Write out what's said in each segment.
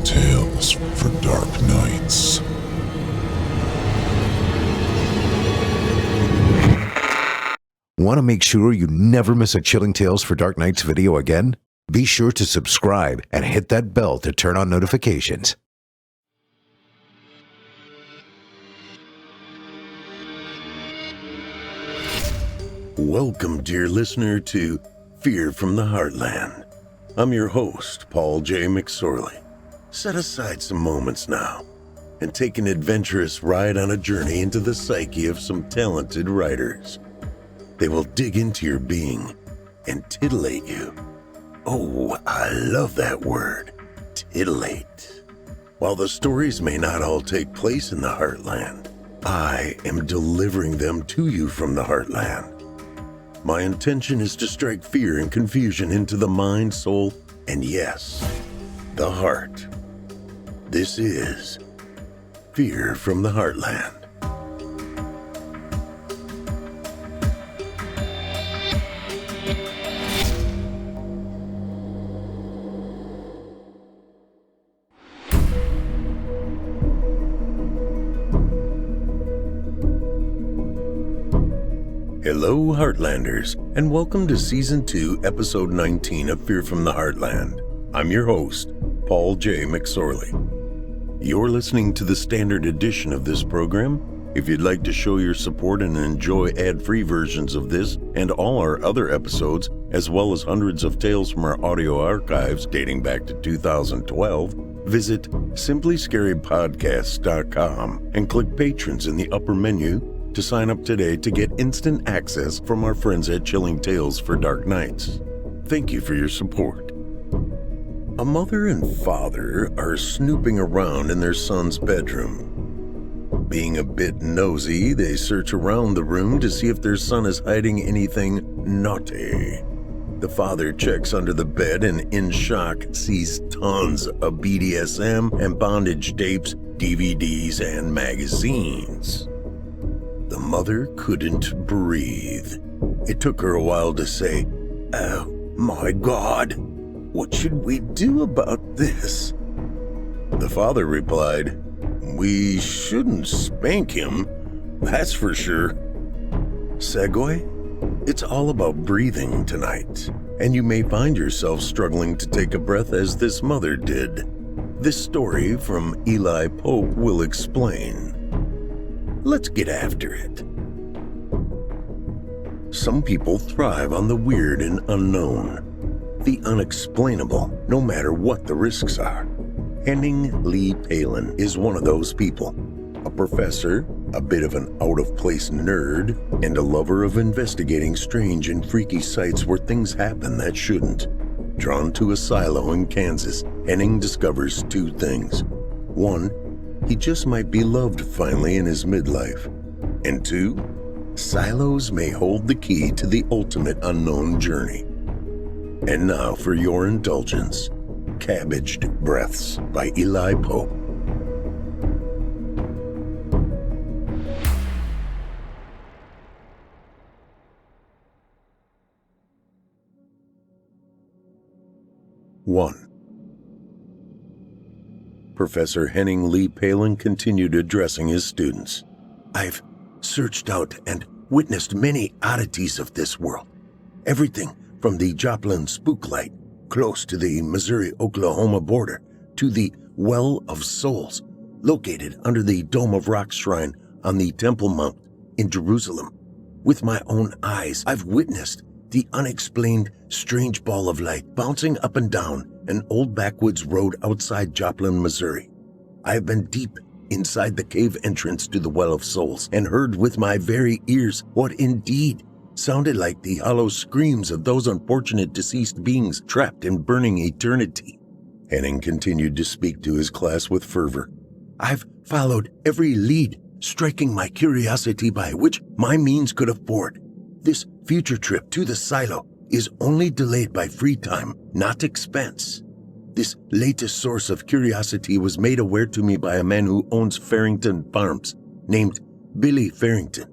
Chilling Tales for Dark Nights. Want to make sure you never miss a Chilling Tales for Dark Nights video again? Be sure to subscribe and hit that bell to turn on notifications. Welcome, dear listener, to Fear from the Heartland. I'm your host, Paul J. McSorley. Set aside some moments now and take an adventurous ride on a journey into the psyche of some talented writers. They will dig into your being and titillate you. Oh, I love that word, titillate. While the stories may not all take place in the Heartland, I am delivering them to you from the Heartland. My intention is to strike fear and confusion into the mind, soul, and yes, the heart. This is Fear from the Heartland. Hello, Heartlanders, and welcome to Season 2, Episode 19 of Fear from the Heartland. I'm your host, Paul J. McSorley. You're listening to the standard edition of this program. If you'd like to show your support and enjoy ad-free versions of this and all our other episodes, as well as hundreds of tales from our audio archives dating back to 2012, visit simplyscarypodcasts.com and click Patrons in the upper menu to sign up today to get instant access from our friends at Chilling Tales for Dark Nights. Thank you for your support. A mother and father are snooping around in their son's bedroom. Being a bit nosy, they search around the room to see if their son is hiding anything naughty. The father checks under the bed and, in shock, sees tons of BDSM and bondage tapes, DVDs, and magazines. The mother couldn't breathe. It took her a while to say, "Oh my God, what should we do about this?" The father replied, "We shouldn't spank him, that's for sure." Segue? It's all about breathing tonight, and you may find yourself struggling to take a breath as this mother did. This story from Eli Pope will explain. Let's get after it. Some people thrive on the weird and unknown, the unexplainable, no matter what the risks are. Henning Lee Palin is one of those people. A professor, a bit of an out-of-place nerd, and a lover of investigating strange and freaky sites where things happen that shouldn't. Drawn to a silo in Kansas, Henning discovers two things. One, he just might be loved finally in his midlife. And two, silos may hold the key to the ultimate unknown journey. And now for your indulgence, Cabbaged Breaths by Eli Pope. One. Professor Henning Lee Palin continued addressing his students. I've searched out and witnessed many oddities of this world. Everything from the Joplin spook light close to the Missouri-Oklahoma border to the Well of Souls located under the Dome of Rock shrine on the Temple Mount in Jerusalem. With my own eyes, I've witnessed the unexplained strange ball of light bouncing up and down an old backwoods road outside Joplin, Missouri. I have been deep inside the cave entrance to the Well of Souls and heard with my very ears what indeed sounded like the hollow screams of those unfortunate deceased beings trapped in burning eternity. Henning continued to speak to his class with fervor. I've followed every lead, striking my curiosity by which my means could afford. This future trip to the silo is only delayed by free time, not expense. This latest source of curiosity was made aware to me by a man who owns Farrington Farms, named Billy Farrington.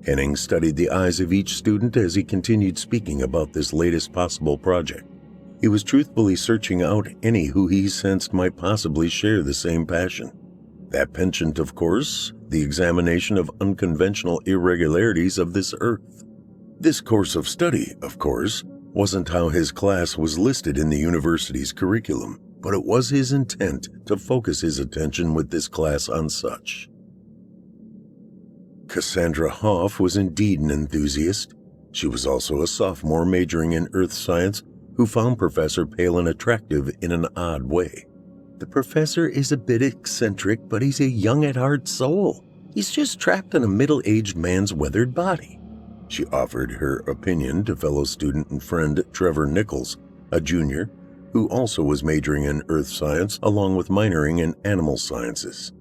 Henning studied the eyes of each student as he continued speaking about this latest possible project. He was truthfully searching out any who he sensed might possibly share the same passion. That penchant, of course, the examination of unconventional irregularities of this earth. This course of study, of course, wasn't how his class was listed in the university's curriculum, but it was his intent to focus his attention with this class on such. Cassandra Hoff was indeed an enthusiast. She was also a sophomore majoring in earth science who found Professor Palin attractive in an odd way. The professor is a bit eccentric, but he's a young-at-heart soul. He's just trapped in a middle-aged man's weathered body. She offered her opinion to fellow student and friend Trevor Nichols, a junior, who also was majoring in earth science along with minoring in animal sciences.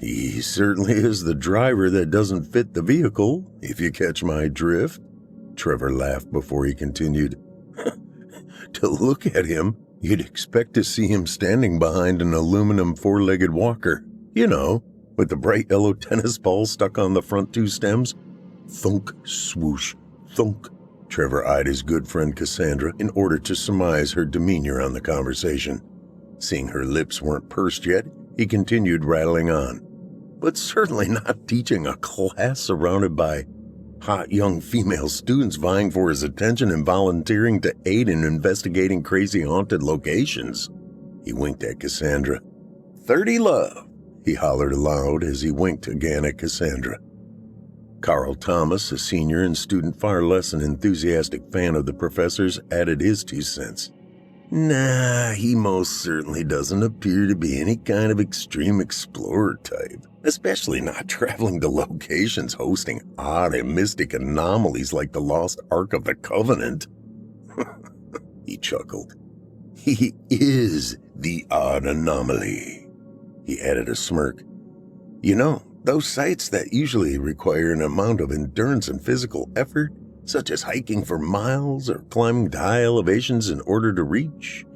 He certainly is the driver that doesn't fit the vehicle, if you catch my drift. Trevor laughed before he continued. To look at him, you'd expect to see him standing behind an aluminum four-legged walker. You know, with the bright yellow tennis ball stuck on the front two stems. Thunk, swoosh, thunk. Trevor eyed his good friend Cassandra in order to surmise her demeanor on the conversation. Seeing her lips weren't pursed yet, he continued rattling on. But certainly not teaching a class surrounded by hot young female students vying for his attention and volunteering to aid in investigating crazy haunted locations. He winked at Cassandra. 30 love, he hollered aloud as he winked again at Cassandra. Carl Thomas, a senior and student far less an enthusiastic fan of the professor's, added his 2 cents. Nah, he most certainly doesn't appear to be any kind of extreme explorer type, especially not traveling to locations hosting odd and mystic anomalies like the lost Ark of the Covenant. He chuckled. He is the odd anomaly. He added a smirk. You know, those sites that usually require an amount of endurance and physical effort, such as hiking for miles or climbing to high elevations in order to reach.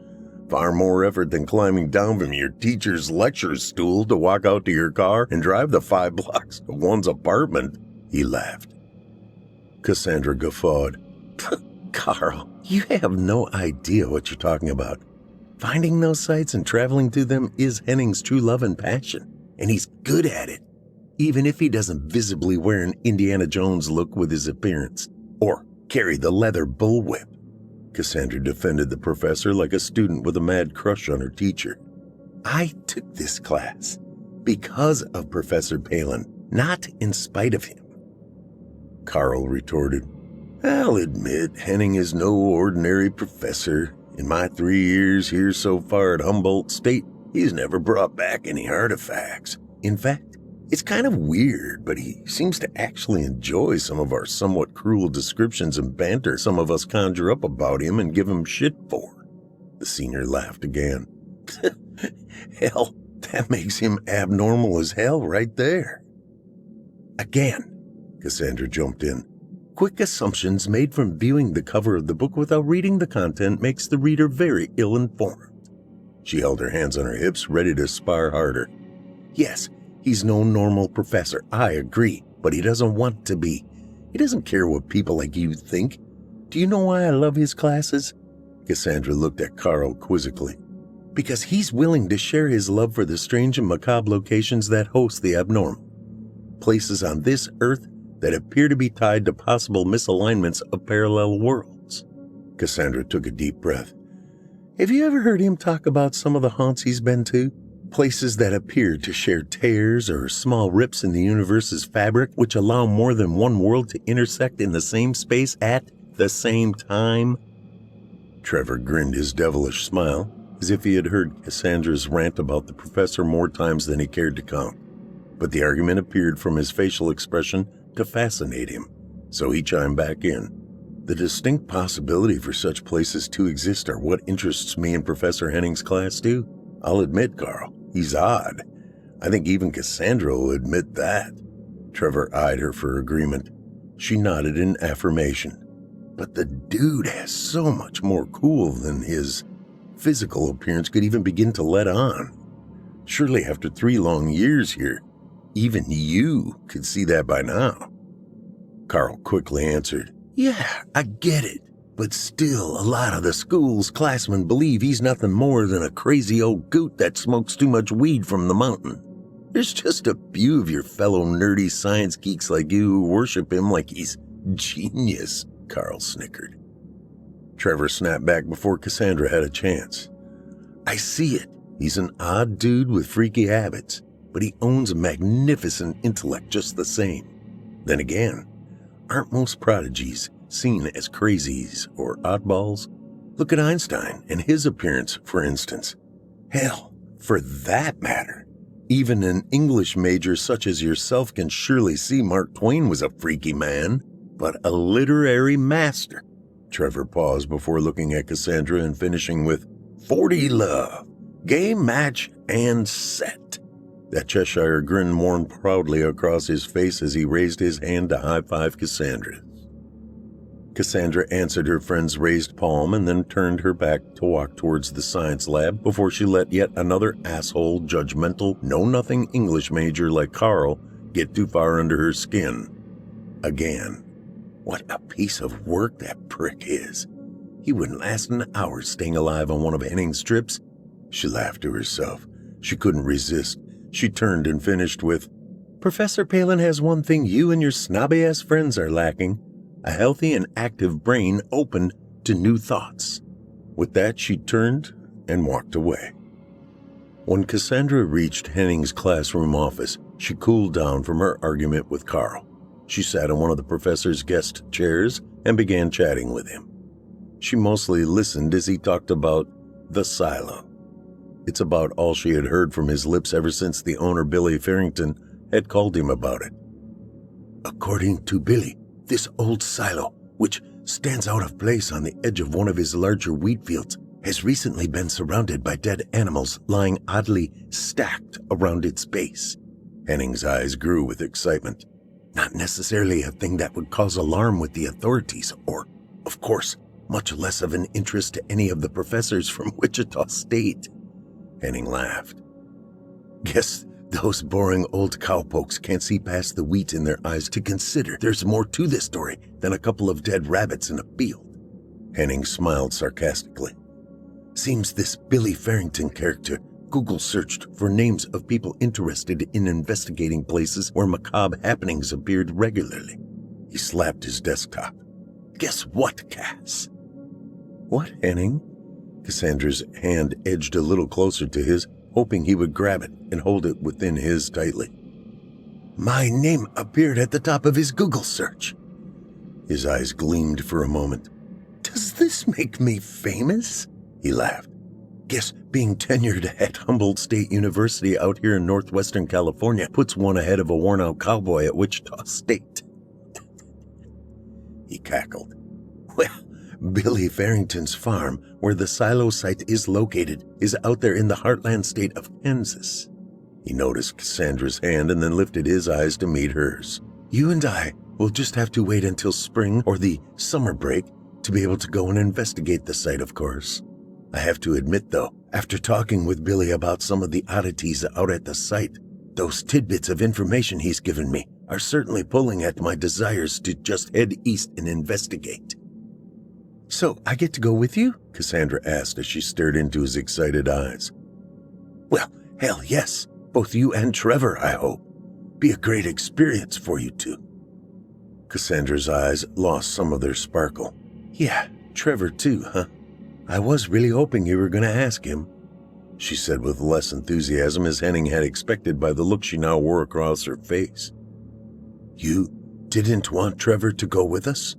Far more effort than climbing down from your teacher's lecture stool to walk out to your car and drive the 5 blocks to one's apartment, he laughed. Cassandra guffawed. Carl, you have no idea what you're talking about. Finding those sites and traveling to them is Henning's true love and passion, and he's good at it, even if he doesn't visibly wear an Indiana Jones look with his appearance. Or carry the leather bullwhip. Cassandra defended the professor like a student with a mad crush on her teacher. I took this class because of Professor Palin, not in spite of him. Carl retorted, I'll admit Henning is no ordinary professor. In my 3 years here so far at Humboldt State, he's never brought back any artifacts. In fact, it's kind of weird, but he seems to actually enjoy some of our somewhat cruel descriptions and banter some of us conjure up about him and give him shit for. The senior laughed again. Hell, that makes him abnormal as hell right there. Again, Cassandra jumped in. Quick assumptions made from viewing the cover of the book without reading the content makes the reader very ill-informed. She held her hands on her hips, ready to spar harder. Yes, he's no normal professor, I agree, but he doesn't want to be. He doesn't care what people like you think. Do you know why I love his classes? Cassandra looked at Carl quizzically. Because he's willing to share his love for the strange and macabre locations that host the abnormal. Places on this earth that appear to be tied to possible misalignments of parallel worlds. Cassandra took a deep breath. Have you ever heard him talk about some of the haunts he's been to? Places that appear to share tears or small rips in the universe's fabric which allow more than one world to intersect in the same space at the same time? Trevor grinned his devilish smile, as if he had heard Cassandra's rant about the professor more times than he cared to count. But the argument appeared from his facial expression to fascinate him, so he chimed back in. The distinct possibility for such places to exist are what interests me in Professor Henning's class too. I'll admit, Carl, he's odd. I think even Cassandra will admit that. Trevor eyed her for agreement. She nodded in affirmation. But the dude has so much more cool than his physical appearance could even begin to let on. Surely after 3 long years here, even you could see that by now. Carl quickly answered, Yeah, I get it. But still, a lot of the school's classmen believe he's nothing more than a crazy old goot that smokes too much weed from the mountain. There's just a few of your fellow nerdy science geeks like you who worship him like he's genius, Carl snickered. Trevor snapped back before Cassandra had a chance. I see it. He's an odd dude with freaky habits, but he owns a magnificent intellect just the same. Then again, aren't most prodigies seen as crazies or oddballs? Look at Einstein and his appearance, for instance. Hell, for that matter, even an English major such as yourself can surely see Mark Twain was a freaky man, but a literary master. Trevor paused before looking at Cassandra and finishing with 40 love, game, match, and set. That Cheshire grin worn proudly across his face as he raised his hand to high-five Cassandra. Cassandra answered her friend's raised palm and then turned her back to walk towards the science lab before she let yet another asshole, judgmental, know-nothing English major like Carl get too far under her skin. Again. What a piece of work that prick is. He wouldn't last an hour staying alive on one of Henning's trips. She laughed to herself. She couldn't resist. She turned and finished with, Professor Palin has one thing you and your snobby-ass friends are lacking. A healthy and active brain open to new thoughts. With that, she turned and walked away. When Cassandra reached Henning's classroom office, she cooled down from her argument with Carl. She sat in one of the professor's guest chairs and began chatting with him. She mostly listened as he talked about the silo. It's about all she had heard from his lips ever since the owner, Billy Farrington, had called him about it. According to Billy, this old silo, which stands out of place on the edge of one of his larger wheat fields, has recently been surrounded by dead animals lying oddly stacked around its base. Henning's eyes grew with excitement. Not necessarily a thing that would cause alarm with the authorities or, of course, much less of an interest to any of the professors from Wichita State. Henning laughed. Guess those boring old cowpokes can't see past the wheat in their eyes to consider there's more to this story than a couple of dead rabbits in a field. Henning smiled sarcastically. Seems this Billy Farrington character Google searched for names of people interested in investigating places where macabre happenings appeared regularly. He slapped his desktop. Guess what, Cass? What, Henning? Cassandra's hand edged a little closer to his, hoping he would grab it and hold it within his tightly. My name appeared at the top of his Google search. His eyes gleamed for a moment. Does this make me famous? He laughed. Guess being tenured at Humboldt State University out here in northwestern California puts one ahead of a worn-out cowboy at Wichita State. He cackled. Well, Billy Farrington's farm, where the silo site is located, is out there in the Heartland state of Kansas. He noticed Cassandra's hand and then lifted his eyes to meet hers. You and I will just have to wait until spring or the summer break to be able to go and investigate the site, of course. I have to admit, though, after talking with Billy about some of the oddities out at the site, those tidbits of information he's given me are certainly pulling at my desires to just head east and investigate. So, I get to go with you? Cassandra asked as she stared into his excited eyes. Well, hell yes. Both you and Trevor, I hope. Be a great experience for you two. Cassandra's eyes lost some of their sparkle. Yeah, Trevor too, huh? I was really hoping you were going to ask him, she said with less enthusiasm as Henning had expected by the look she now wore across her face. You didn't want Trevor to go with us?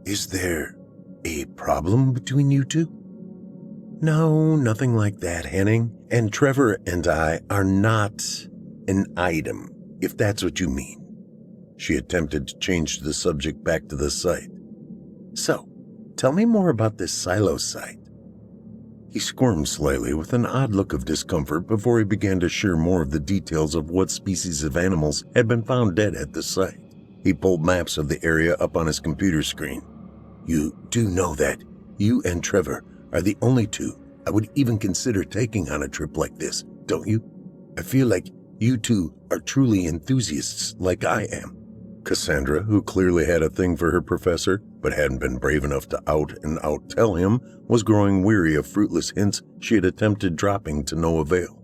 Is there a problem between you two? No, nothing like that, Henning. And Trevor and I are not an item, if that's what you mean. She attempted to change the subject back to the site. So, tell me more about this silo site. He squirmed slightly with an odd look of discomfort before he began to share more of the details of what species of animals had been found dead at the site. He pulled maps of the area up on his computer screen. You do know that you and Trevor are the only two I would even consider taking on a trip like this, don't you? I feel like you two are truly enthusiasts like I am. Cassandra, who clearly had a thing for her professor, but hadn't been brave enough to out and out tell him, was growing weary of fruitless hints she had attempted dropping to no avail.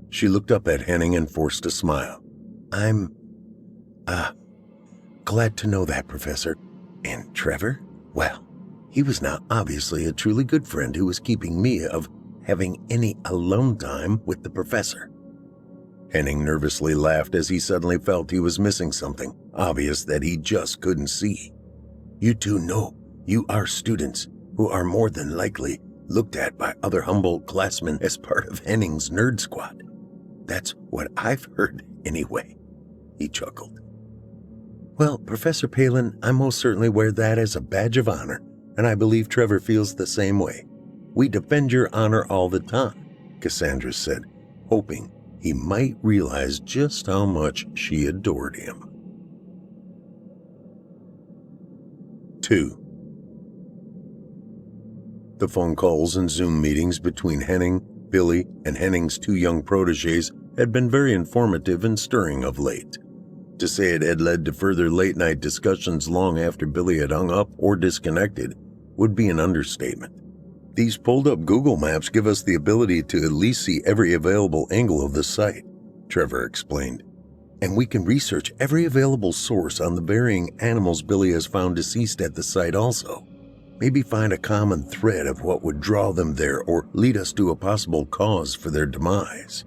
She looked up at Henning and forced a smile. I'm, glad to know that, Professor. And Trevor? Well, he was now obviously a truly good friend who was keeping me of having any alone time with the professor. Henning nervously laughed as he suddenly felt he was missing something obvious that he just couldn't see. You two know you are students who are more than likely looked at by other Humboldt classmen as part of Henning's nerd squad. That's what I've heard anyway, he chuckled. Well, Professor Palin, I most certainly wear that as a badge of honor, and I believe Trevor feels the same way. We defend your honor all the time, Cassandra said, hoping he might realize just how much she adored him. 2. The phone calls and Zoom meetings between Henning, Billy, and Henning's 2 young protégés had been very informative and stirring of late. To say it had led to further late-night discussions long after Billy had hung up or disconnected would be an understatement. These pulled-up Google Maps give us the ability to at least see every available angle of the site, Trevor explained. And we can research every available source on the varying animals Billy has found deceased at the site also. Maybe find a common thread of what would draw them there or lead us to a possible cause for their demise.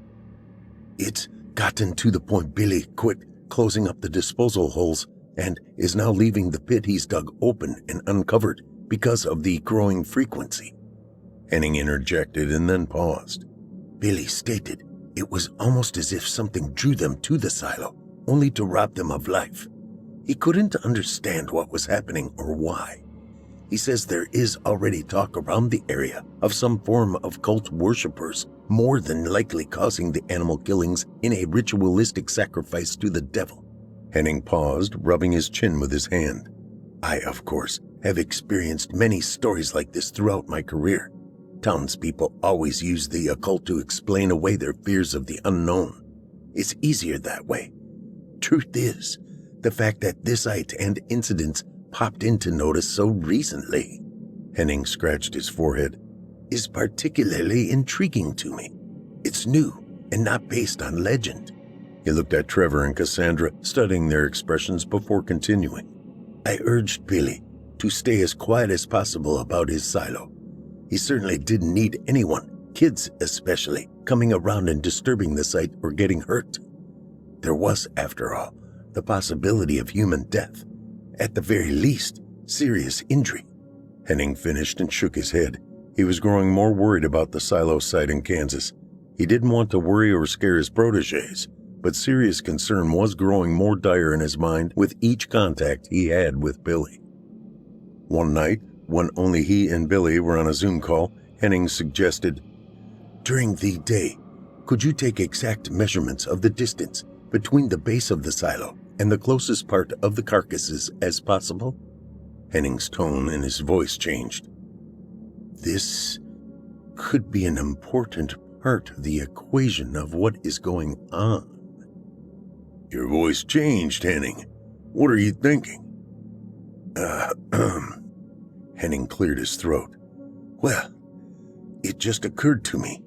It's gotten to the point Billy quit closing up the disposal holes and is now leaving the pit he's dug open and uncovered because of the growing frequency. Henning interjected and then paused. Billy stated it was almost as if something drew them to the silo, only to rob them of life. He couldn't understand what was happening or why. He says there is already talk around the area of some form of cult worshippers more than likely causing the animal killings in a ritualistic sacrifice to the devil. Henning paused, rubbing his chin with his hand. I, of course, have experienced many stories like this throughout my career. Townspeople always use the occult to explain away their fears of the unknown. It's easier that way. Truth is, the fact that this site and incidents popped into notice so recently, Henning scratched his forehead, is particularly intriguing to me. It's new and not based on legend. He looked at Trevor and Cassandra, studying their expressions before continuing. I urged Billy to stay as quiet as possible about his silo. He certainly didn't need anyone, kids especially, coming around and disturbing the site or getting hurt. There was, after all, the possibility of human death. At the very least, serious injury. Henning finished and shook his head. He was growing more worried about the silo site in Kansas. He didn't want to worry or scare his protégés, but serious concern was growing more dire in his mind with each contact he had with Billy. One night, when only he and Billy were on a Zoom call, Henning suggested, during the day, could you take exact measurements of the distance between the base of the silo and the closest part of the carcasses as possible? Henning's tone and his voice changed. This could be an important part of the equation of what is going on. Your voice changed, Henning. What are you thinking? Henning cleared his throat. Well, it just occurred to me.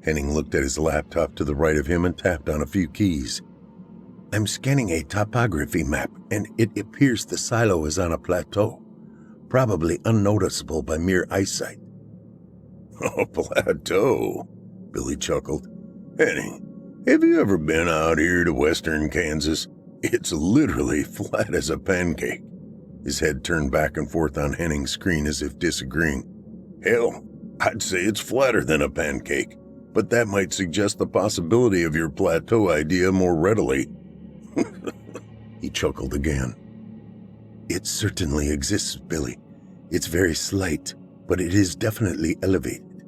Henning looked at his laptop to the right of him and tapped on a few keys. I'm scanning a topography map, and it appears the silo is on a plateau, probably unnoticeable by mere eyesight. A plateau, Billy chuckled. Henning, have you ever been out here to western Kansas? It's literally flat as a pancake. His head turned back and forth on Henning's screen as if disagreeing. Hell, I'd say it's flatter than a pancake, but that might suggest the possibility of your plateau idea more readily. He chuckled again. It certainly exists, Billy. It's very slight, but it is definitely elevated.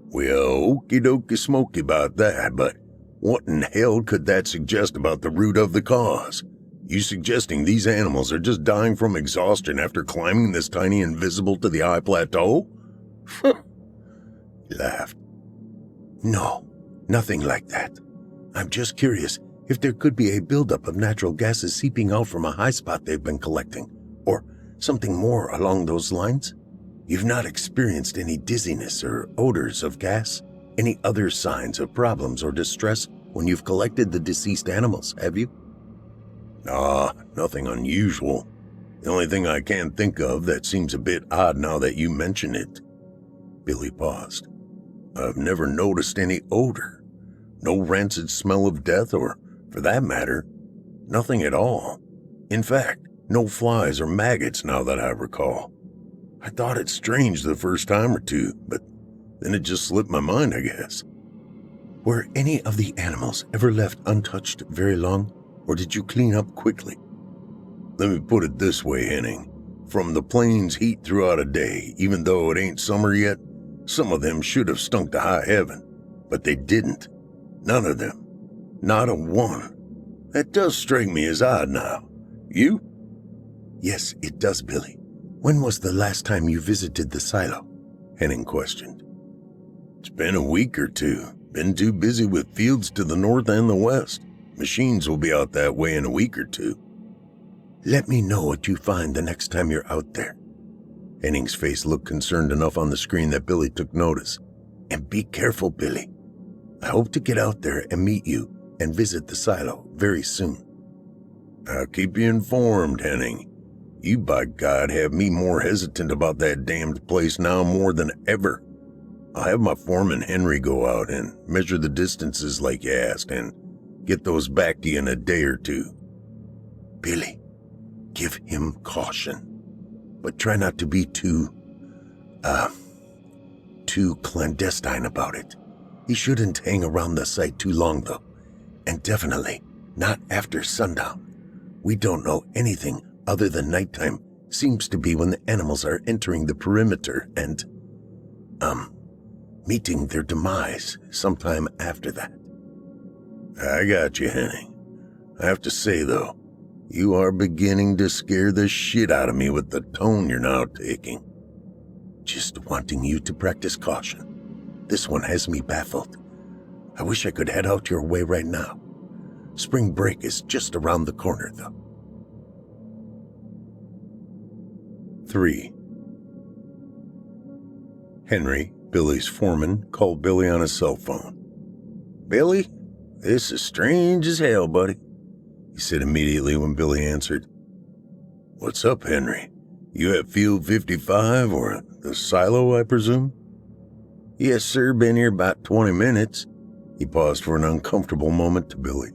Well, okie dokie smoky about that, but what in hell could that suggest about the root of the cause? You suggesting these animals are just dying from exhaustion after climbing this tiny invisible to the eye plateau? He laughed. No, nothing like that. I'm just curious if there could be a buildup of natural gases seeping out from a high spot they've been collecting, or Something more along those lines? You've not experienced any dizziness or odors of gas? Any other signs of problems or distress when you've collected the deceased animals, have you? Nah, nothing unusual. The only thing I can think of that seems a bit odd now that you mention it. Billy paused. I've never noticed any odor. No rancid smell of death, or, for that matter, nothing at all. In fact, no flies or maggots now that I recall. I thought it strange the first time or two, but then it just slipped my mind, I guess. Were any of the animals ever left untouched very long, or did you clean up quickly? Let me put it this way, Henning. From the plains heat throughout a day, even though it ain't summer yet, some of them should have stunk to high heaven, but they didn't. None of them. Not a one. That does strike me as odd now. You? Yes, it does, Billy. When was the last time you visited the silo? Henning questioned. It's been a week or two. Been too busy with fields to the north and the west. Machines will be out that way in a week or two. Let me know what you find the next time you're out there. Henning's face looked concerned enough on the screen that Billy took notice. And be careful, Billy. I hope to get out there and meet you and visit the silo very soon. I'll keep you informed, Henning. You, by God, have me more hesitant about that damned place now more than ever. I'll have my foreman Henry go out and measure the distances like you asked and get those back to you in a day or two. Billy, give him caution, but try not to be too clandestine about it. He shouldn't hang around the site too long, though, and definitely not after sundown. We don't know anything other than nighttime seems to be when the animals are entering the perimeter and, meeting their demise sometime after that. I got you, Henning. I have to say, though, you are beginning to scare the shit out of me with the tone you're now taking. Just wanting you to practice caution. This one has me baffled. I wish I could head out your way right now. Spring break is just around the corner, though. 3. Henry, Billy's foreman, called Billy on his cell phone. Billy, this is strange as hell, buddy, he said immediately when Billy answered. What's up, Henry? You at Field 55 or the silo, I presume? Yes, sir, been here about 20 minutes. He paused for an uncomfortable moment to Billy.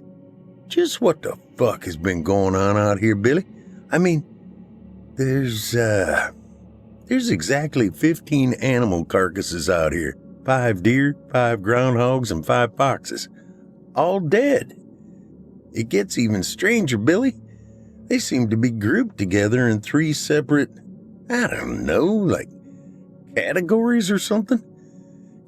Just what the fuck has been going on out here, Billy? I mean, there's exactly 15 animal carcasses out here. 5 deer, 5 groundhogs, and 5 foxes. All dead. It gets even stranger, Billy. They seem to be grouped together in 3 separate, I don't know, like categories or something.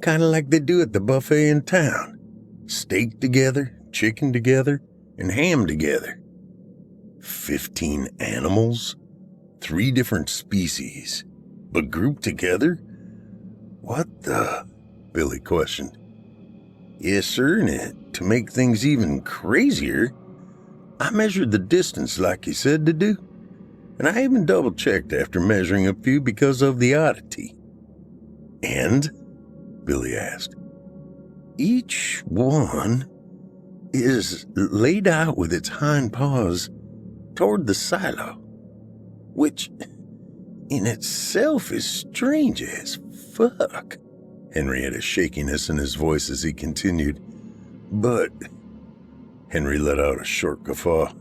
Kind of like they do at the buffet in town. Steak together, chicken together, and ham together. 15 animals? 3 different species, but grouped together? What the? Billy questioned. Yes, sir, and to make things even crazier, I measured the distance like you said to do, and I even double-checked after measuring a few because of the oddity. And? Billy asked. Each one is laid out with its hind paws toward the silo, which in itself is strange as fuck. Henry had a shakiness in his voice as he continued. But Henry let out a short guffaw.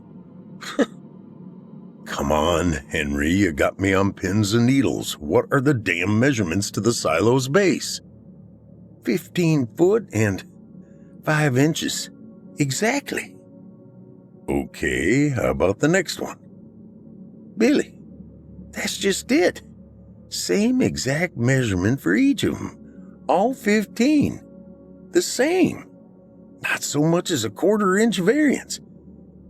Come on, Henry, you got me on pins and needles. What are the damn measurements to the silo's base? 15 foot and 5 inches. Exactly. Okay, how about the next one? Billy, that's just it. Same exact measurement for each of them. All 15. The same. Not so much as a 1/4 inch variance.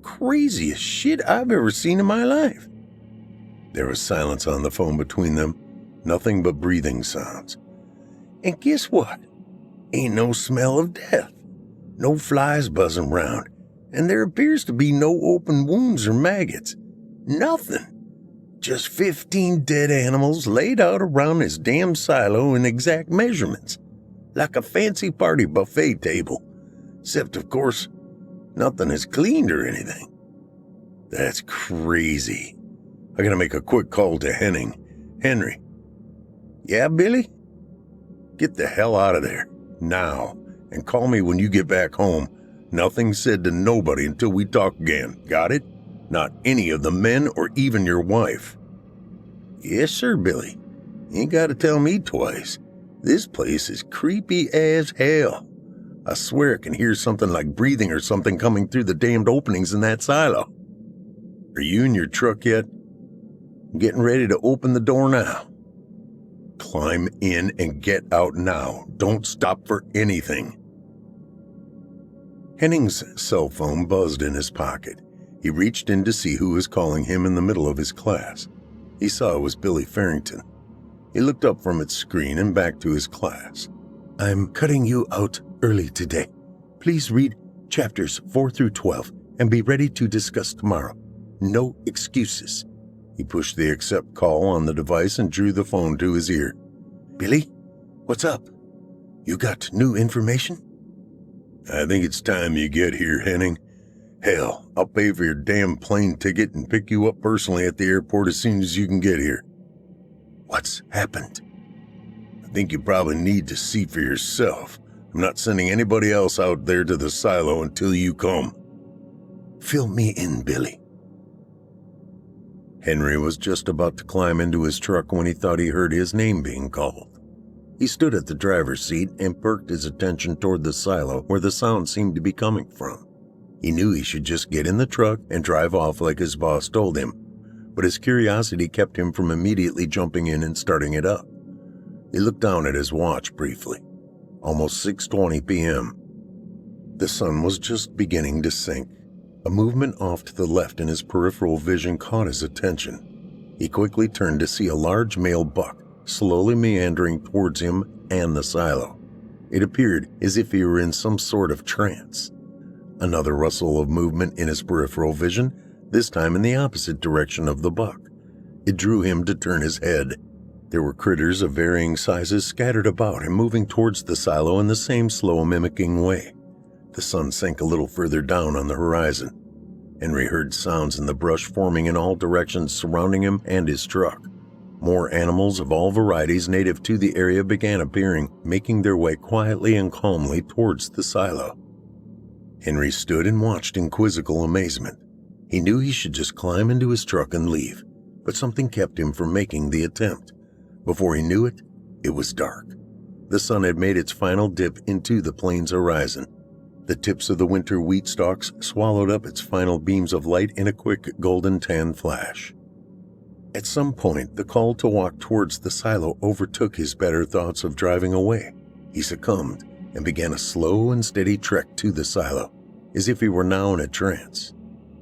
Craziest shit I've ever seen in my life. There was silence on the phone between them. Nothing but breathing sounds. And guess what? Ain't no smell of death. No flies buzzing around. And there appears to be no open wounds or maggots. Nothing. Just 15 dead animals laid out around his damn silo in exact measurements, like a fancy party buffet table. Except, of course, nothing is cleaned or anything. That's crazy. I gotta make a quick call to Henning. Henry. Yeah, Billy? Get the hell out of there, now, and call me when you get back home. Nothing said to nobody until we talk again, got it? Not any of the men or even your wife. Yes, sir, Billy. You ain't gotta tell me twice. This place is creepy as hell. I swear I can hear something like breathing or something coming through the damned openings in that silo. Are you in your truck yet? I'm getting ready to open the door now. Climb in and get out now. Don't stop for anything. Henning's cell phone buzzed in his pocket. He reached in to see who was calling him in the middle of his class. He saw it was Billy Farrington. He looked up from its screen and back to his class. I'm cutting you out early today. Please read chapters 4 through 12 and be ready to discuss tomorrow. No excuses. He pushed the accept call on the device and drew the phone to his ear. Billy, what's up? You got new information? I think it's time you get here, Henning. Hell, I'll pay for your damn plane ticket and pick you up personally at the airport as soon as you can get here. What's happened? I think you probably need to see for yourself. I'm not sending anybody else out there to the silo until you come. Fill me in, Billy. Henry was just about to climb into his truck when he thought he heard his name being called. He stood at the driver's seat and perked his attention toward the silo where the sound seemed to be coming from. He knew he should just get in the truck and drive off like his boss told him, but his curiosity kept him from immediately jumping in and starting it up. He looked down at his watch briefly. Almost 6:20 p.m. The sun was just beginning to sink. A movement off to the left in his peripheral vision caught his attention. He quickly turned to see a large male buck slowly meandering towards him and the silo. It appeared as if he were in some sort of trance. Another rustle of movement in his peripheral vision, this time in the opposite direction of the buck. It drew him to turn his head. There were critters of varying sizes scattered about and moving towards the silo in the same slow mimicking way. The sun sank a little further down on the horizon. Henry heard sounds in the brush forming in all directions surrounding him and his truck. More animals of all varieties native to the area began appearing, making their way quietly and calmly towards the silo. Henry stood and watched in quizzical amazement. He knew he should just climb into his truck and leave, but something kept him from making the attempt. Before he knew it, it was dark. The sun had made its final dip into the plain's horizon. The tips of the winter wheat stalks swallowed up its final beams of light in a quick golden tan flash. At some point, the call to walk towards the silo overtook his better thoughts of driving away. He succumbed and began a slow and steady trek to the silo, as if he were now in a trance.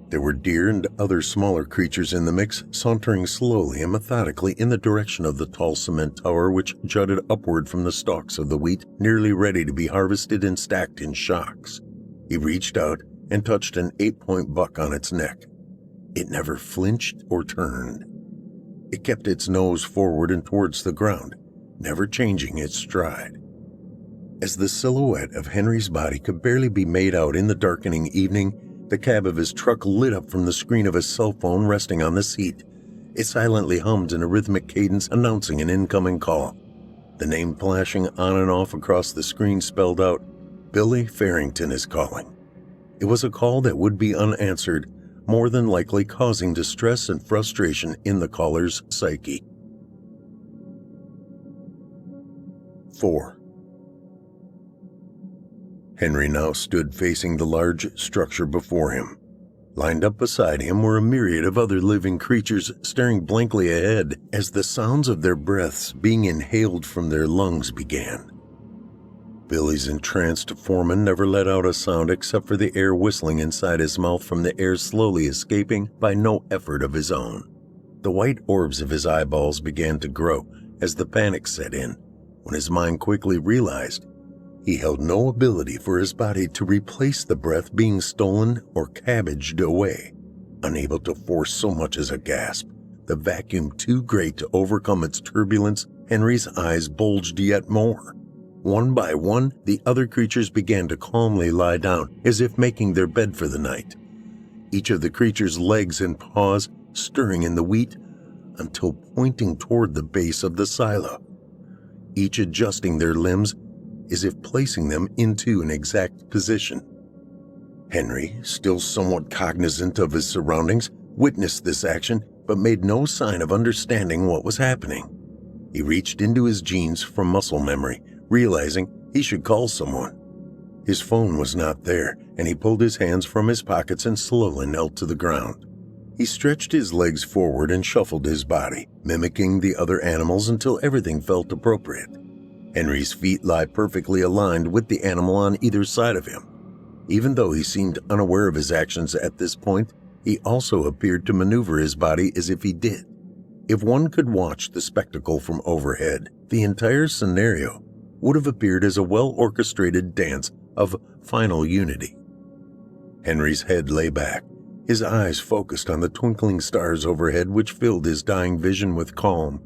There were deer and other smaller creatures in the mix, sauntering slowly and methodically in the direction of the tall cement tower which jutted upward from the stalks of the wheat, nearly ready to be harvested and stacked in shocks. He reached out and touched an 8-point buck on its neck. It never flinched or turned. It kept its nose forward and towards the ground, never changing its stride. As the silhouette of Henry's body could barely be made out in the darkening evening, the cab of his truck lit up from the screen of his cell phone resting on the seat. It silently hummed in a rhythmic cadence announcing an incoming call. The name flashing on and off across the screen spelled out, "Billy Farrington is calling." It was a call that would be unanswered, more than likely causing distress and frustration in the caller's psyche. 4. Henry now stood facing the large structure before him. Lined up beside him were a myriad of other living creatures staring blankly ahead as the sounds of their breaths being inhaled from their lungs began. Billy's entranced foreman never let out a sound except for the air whistling inside his mouth from the air slowly escaping by no effort of his own. The white orbs of his eyeballs began to grow as the panic set in, when his mind quickly realized he held no ability for his body to replace the breath being stolen or cabbaged away. Unable to force so much as a gasp, the vacuum too great to overcome its turbulence, Henry's eyes bulged yet more. One by one, the other creatures began to calmly lie down, as if making their bed for the night. Each of the creature's legs and paws stirring in the wheat until pointing toward the base of the silo, each adjusting their limbs as if placing them into an exact position. Henry, still somewhat cognizant of his surroundings, witnessed this action but made no sign of understanding what was happening. He reached into his jeans for muscle memory, realizing he should call someone. His phone was not there, and he pulled his hands from his pockets and slowly knelt to the ground. He stretched his legs forward and shuffled his body, mimicking the other animals until everything felt appropriate. Henry's feet lie perfectly aligned with the animal on either side of him. Even though he seemed unaware of his actions at this point, he also appeared to maneuver his body as if he did. If one could watch the spectacle from overhead, the entire scenario would have appeared as a well-orchestrated dance of final unity. Henry's head lay back, his eyes focused on the twinkling stars overhead which filled his dying vision with calm.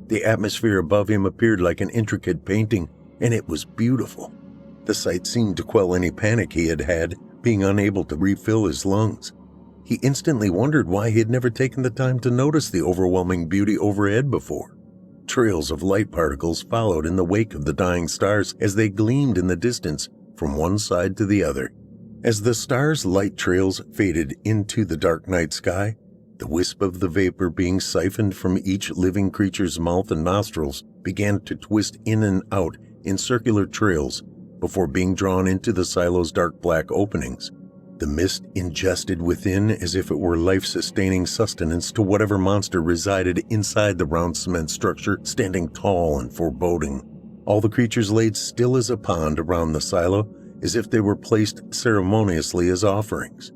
The atmosphere above him appeared like an intricate painting, and it was beautiful. The sight seemed to quell any panic he had had, being unable to refill his lungs. He instantly wondered why he had never taken the time to notice the overwhelming beauty overhead before. Trails of light particles followed in the wake of the dying stars as they gleamed in the distance from one side to the other. As the stars' light trails faded into the dark night sky, the wisp of the vapor being siphoned from each living creature's mouth and nostrils began to twist in and out in circular trails before being drawn into the silo's dark black openings. The mist ingested within as if it were life-sustaining sustenance to whatever monster resided inside the round cement structure, standing tall and foreboding. All the creatures laid still as a pond around the silo, as if they were placed ceremoniously as offerings.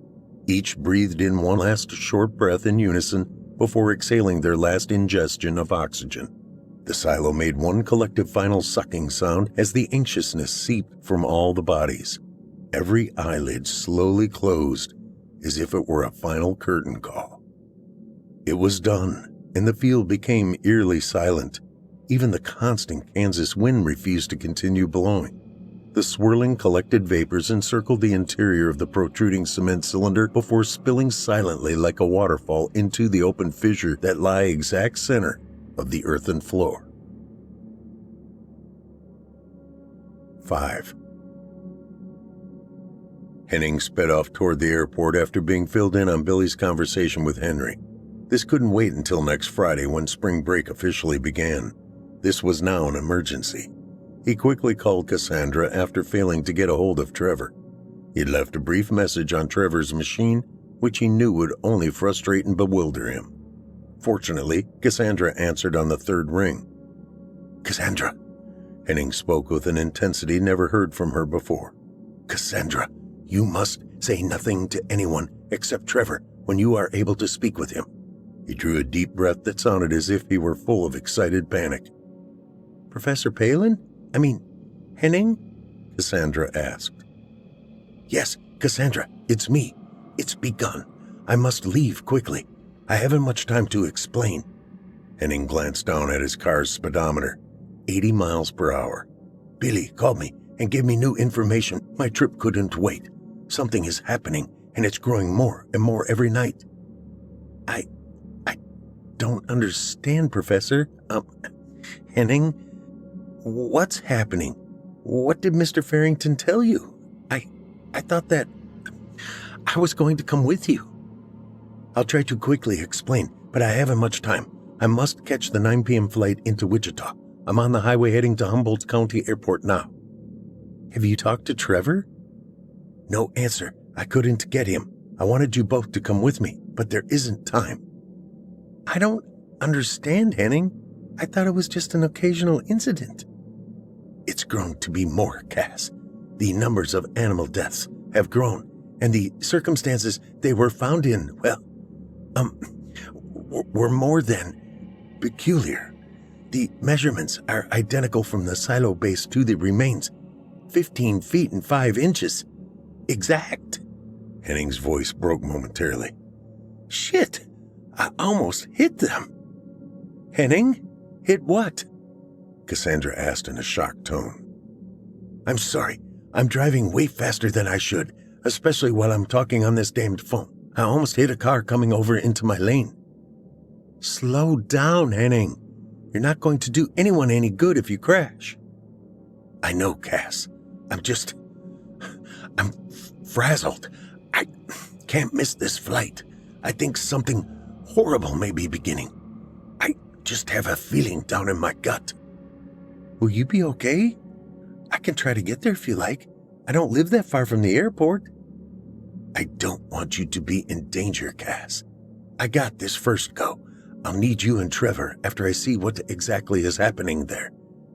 Each breathed in one last short breath in unison before exhaling their last ingestion of oxygen. The silo made one collective final sucking sound as the anxiousness seeped from all the bodies. Every eyelid slowly closed as if it were a final curtain call. It was done, and the field became eerily silent. Even the constant Kansas wind refused to continue blowing. The swirling collected vapors encircled the interior of the protruding cement cylinder before spilling silently like a waterfall into the open fissure that lay exact center of the earthen floor. 5. Henning sped off toward the airport after being filled in on Billy's conversation with Henry. This couldn't wait until next Friday when spring break officially began. This was now an emergency. He quickly called Cassandra after failing to get a hold of Trevor. He had left a brief message on Trevor's machine, which he knew would only frustrate and bewilder him. Fortunately, Cassandra answered on the third ring. "Cassandra," Henning spoke with an intensity never heard from her before. "Cassandra, you must say nothing to anyone except Trevor when you are able to speak with him." He drew a deep breath that sounded as if he were full of excited panic. "Professor Palin? Henning?" Cassandra asked. "Yes, Cassandra, it's me. It's begun. I must leave quickly. I haven't much time to explain." Henning glanced down at his car's speedometer. 80 miles per hour. "Billy called me and gave me new information. My trip couldn't wait. Something is happening, and it's growing more and more every night." I don't understand, Professor. Henning, what's happening? What did Mr. Farrington tell you? I thought that I was going to come with you." "I'll try to quickly explain, but I haven't much time. I must catch the 9 p.m. flight into Wichita. I'm on the highway heading to Humboldt County Airport now." "Have you talked to Trevor?" "No answer. I couldn't get him. I wanted you both to come with me, but there isn't time." "I don't understand, Henning. I thought it was just an occasional incident." "It's grown to be more, Cass. The numbers of animal deaths have grown, and the circumstances they were found in, were more than peculiar. The measurements are identical from the silo base to the remains. 15 feet and 5 inches. Exact." Henning's voice broke momentarily. "Shit! I almost hit them. Henning? Hit what? Cassandra asked in a shocked tone. I'm sorry. I'm driving way faster than I should, especially while I'm talking on this damned phone. I almost hit a car coming over into my lane. Slow down, Henning. You're not going to do anyone any good if you crash. I know, Cass. I'm frazzled. I can't miss this flight. I think something horrible may be beginning. I just have a feeling down in my gut. Will you be okay? I can try to get there if you like. I don't live that far from the airport. I don't want you to be in danger, Cass. I got this first go. I'll need you and Trevor after I see what exactly is happening there.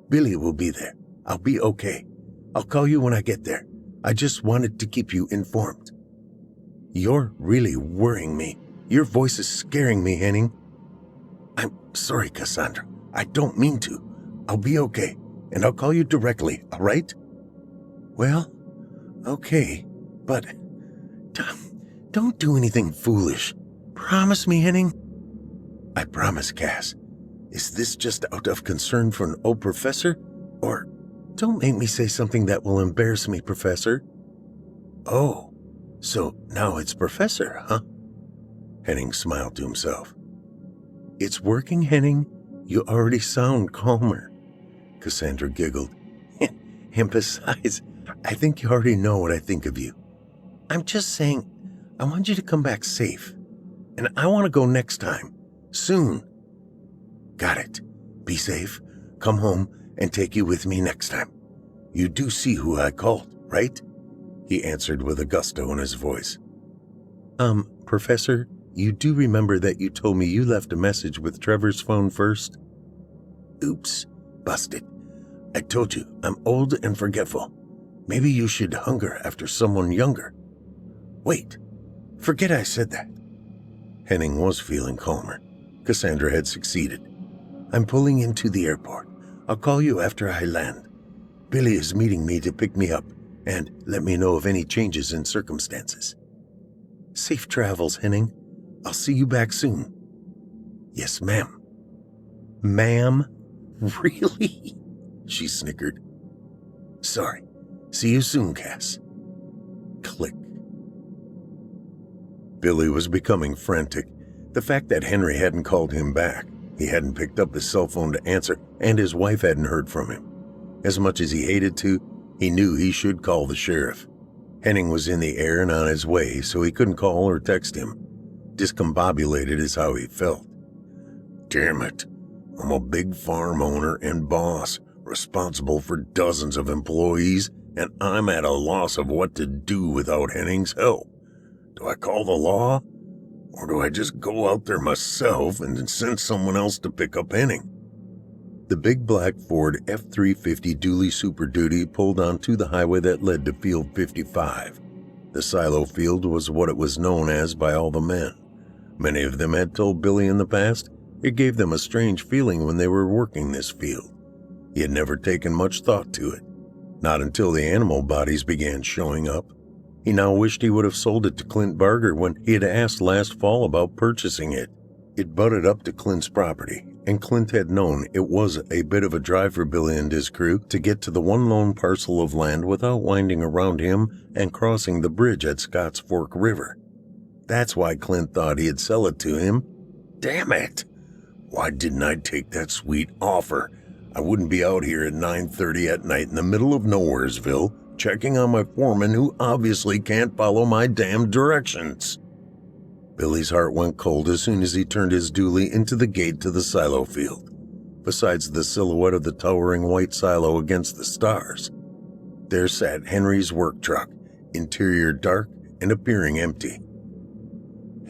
Billy will be there. I'll be okay. I'll call you when I get there. I just wanted to keep you informed. You're really worrying me. Your voice is scaring me, Henning. I'm sorry, Cassandra. I don't mean to. I'll be okay, and I'll call you directly, all right? Well, okay, but don't do anything foolish. Promise me, Henning? I promise, Cass. Is this just out of concern for an old professor? Or don't make me say something that will embarrass me, Professor. Oh, so now it's Professor, huh? Henning smiled to himself. It's working, Henning. You already sound calmer. Cassandra giggled. And besides, I think you already know what I think of you. I'm just saying, I want you to come back safe. And I want to go next time. Soon. Got it. Be safe. Come home and take you with me next time. You do see who I called, right? He answered with a gusto in his voice. Professor, you do remember that you told me you left a message with Trevor's phone first? Oops, busted. I told you, I'm old and forgetful. Maybe you should hunger after someone younger. Wait, forget I said that. Henning was feeling calmer. Cassandra had succeeded. I'm pulling into the airport. I'll call you after I land. Billy is meeting me to pick me up and let me know of any changes in circumstances. Safe travels, Henning. I'll see you back soon. Yes, ma'am. Ma'am? Really? She snickered. Sorry. See you soon, Cass. Click. Billy was becoming frantic. The fact that Henry hadn't called him back, he hadn't picked up his cell phone to answer, and his wife hadn't heard from him. As much as he hated to, he knew he should call the sheriff. Henning was in the air and on his way, so he couldn't call or text him. Discombobulated is how he felt. Damn it. I'm a big farm owner and boss, responsible for dozens of employees, and I'm at a loss of what to do without Henning's help. Do I call the law? Or do I just go out there myself and then send someone else to pick up Henning? The big black Ford F-350 dually Super Duty pulled onto the highway that led to Field 55. The silo field was what it was known as by all the men. Many of them had told Billy in the past it gave them a strange feeling when they were working this field. He had never taken much thought to it, not until the animal bodies began showing up. He now wished he would have sold it to Clint Barger when he had asked last fall about purchasing it. It butted up to Clint's property, and Clint had known it was a bit of a drive for Billy and his crew to get to the one lone parcel of land without winding around him and crossing the bridge at Scotts Fork River. That's why Clint thought he'd sell it to him. Damn it! Why didn't I take that sweet offer? I wouldn't be out here at 9:30 at night in the middle of Nowheresville checking on my foreman who obviously can't follow my damn directions. Billy's heart went cold as soon as he turned his dually into the gate to the silo field. Besides the silhouette of the towering white silo against the stars, there sat Henry's work truck, interior dark and appearing empty.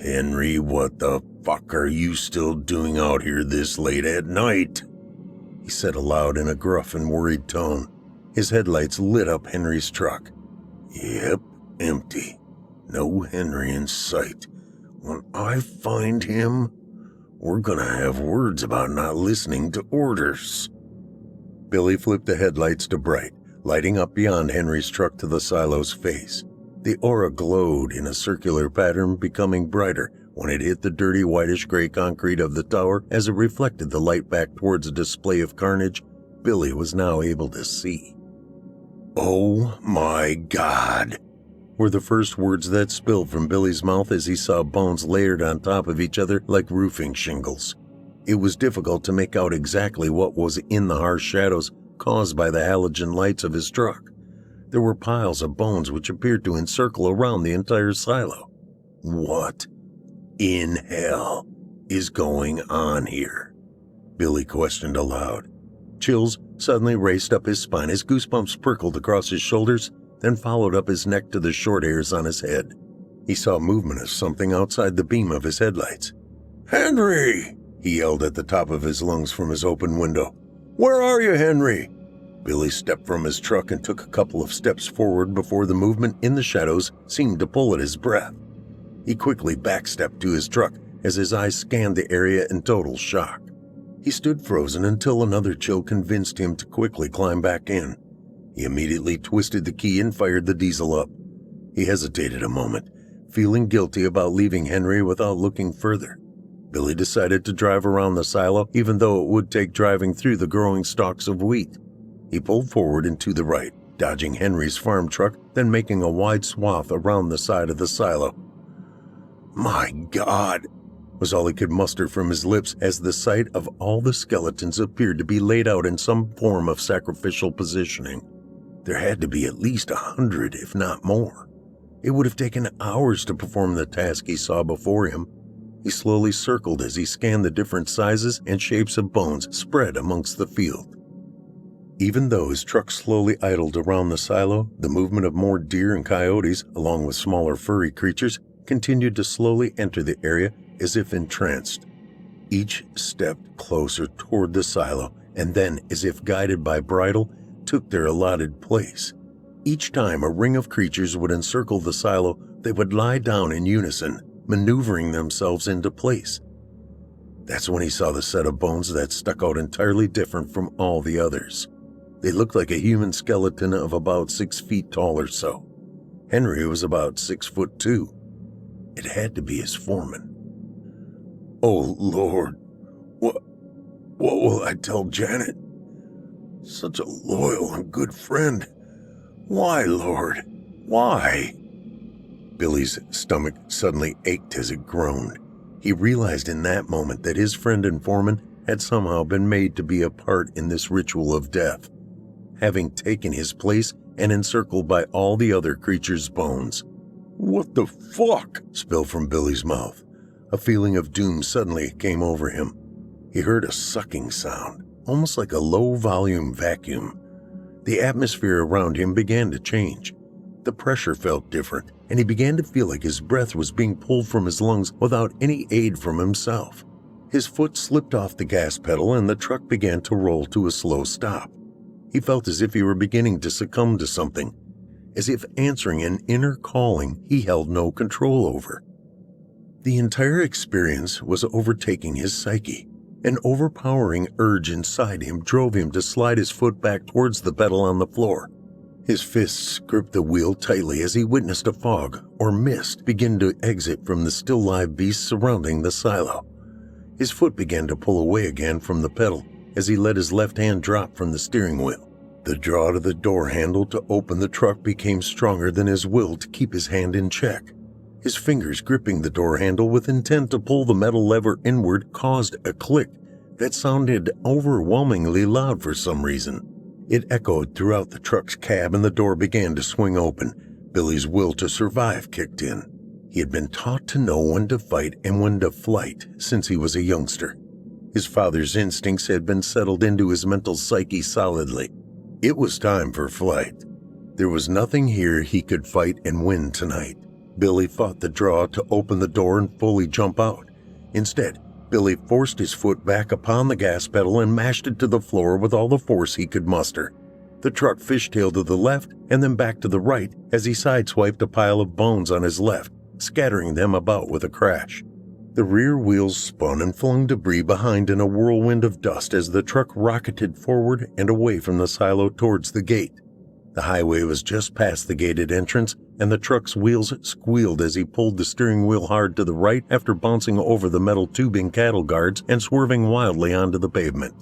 Henry, what the fuck are you still doing out here this late at night? He said aloud in a gruff and worried tone. His headlights lit up Henry's truck. Yep, empty. No Henry in sight. When I find him, we're gonna have words about not listening to orders. Billy flipped the headlights to bright, lighting up beyond Henry's truck to the silo's face. The aura glowed in a circular pattern, becoming brighter when it hit the dirty whitish-gray concrete of the tower as it reflected the light back towards a display of carnage Billy was now able to see. "Oh my God," were the first words that spilled from Billy's mouth as he saw bones layered on top of each other like roofing shingles. It was difficult to make out exactly what was in the harsh shadows caused by the halogen lights of his truck. There were piles of bones which appeared to encircle around the entire silo. What in hell is going on here? Billy questioned aloud. Chills suddenly raced up his spine as goosebumps prickled across his shoulders, then followed up his neck to the short hairs on his head. He saw movement of something outside the beam of his headlights. "Henry!" he yelled at the top of his lungs from his open window. "Where are you, Henry?" Billy stepped from his truck and took a couple of steps forward before the movement in the shadows seemed to pull at his breath. He quickly backstepped to his truck as his eyes scanned the area in total shock. He stood frozen until another chill convinced him to quickly climb back in. He immediately twisted the key and fired the diesel up. He hesitated a moment, feeling guilty about leaving Henry without looking further. Billy decided to drive around the silo, even though it would take driving through the growing stalks of wheat. He pulled forward and to the right, dodging Henry's farm truck, then making a wide swath around the side of the silo. "My God," was all he could muster from his lips as the sight of all the skeletons appeared to be laid out in some form of sacrificial positioning. There had to be at least 100, if not more. It would have taken hours to perform the task he saw before him. He slowly circled as he scanned the different sizes and shapes of bones spread amongst the field. Even though his truck slowly idled around the silo, the movement of more deer and coyotes, along with smaller furry creatures, continued to slowly enter the area as if entranced. Each stepped closer toward the silo and then, as if guided by bridle, took their allotted place. Each time a ring of creatures would encircle the silo, they would lie down in unison, maneuvering themselves into place. That's when he saw the set of bones that stuck out entirely different from all the others. They looked like a human skeleton of about 6 feet tall or so. Henry was about 6'2". It had to be his foreman. "Oh, Lord, what will I tell Janet? Such a loyal and good friend. Why, Lord, why?" Billy's stomach suddenly ached as it groaned. He realized in that moment that his friend and foreman had somehow been made to be a part in this ritual of death, having taken his place and encircled by all the other creatures' bones. "What the fuck?" spilled from Billy's mouth. A feeling of doom suddenly came over him. He heard a sucking sound, almost like a low-volume vacuum. The atmosphere around him began to change. The pressure felt different, and he began to feel like his breath was being pulled from his lungs without any aid from himself. His foot slipped off the gas pedal and the truck began to roll to a slow stop. He felt as if he were beginning to succumb to something, as if answering an inner calling he held no control over. The entire experience was overtaking his psyche. An overpowering urge inside him drove him to slide his foot back towards the pedal on the floor. His fists gripped the wheel tightly as he witnessed a fog, or mist, begin to exit from the still live beasts surrounding the silo. His foot began to pull away again from the pedal as he let his left hand drop from the steering wheel. The draw to the door handle to open the truck became stronger than his will to keep his hand in check. His fingers gripping the door handle with intent to pull the metal lever inward caused a click that sounded overwhelmingly loud for some reason. It echoed throughout the truck's cab and the door began to swing open. Billy's will to survive kicked in. He had been taught to know when to fight and when to flight since he was a youngster. His father's instincts had been settled into his mental psyche solidly. It was time for flight. There was nothing here he could fight and win tonight. Billy fought the draw to open the door and fully jump out. Instead, Billy forced his foot back upon the gas pedal and mashed it to the floor with all the force he could muster. The truck fishtailed to the left and then back to the right as he sideswiped a pile of bones on his left, scattering them about with a crash. The rear wheels spun and flung debris behind in a whirlwind of dust as the truck rocketed forward and away from the silo towards the gate. The highway was just past the gated entrance, and the truck's wheels squealed as he pulled the steering wheel hard to the right after bouncing over the metal tubing cattle guards and swerving wildly onto the pavement.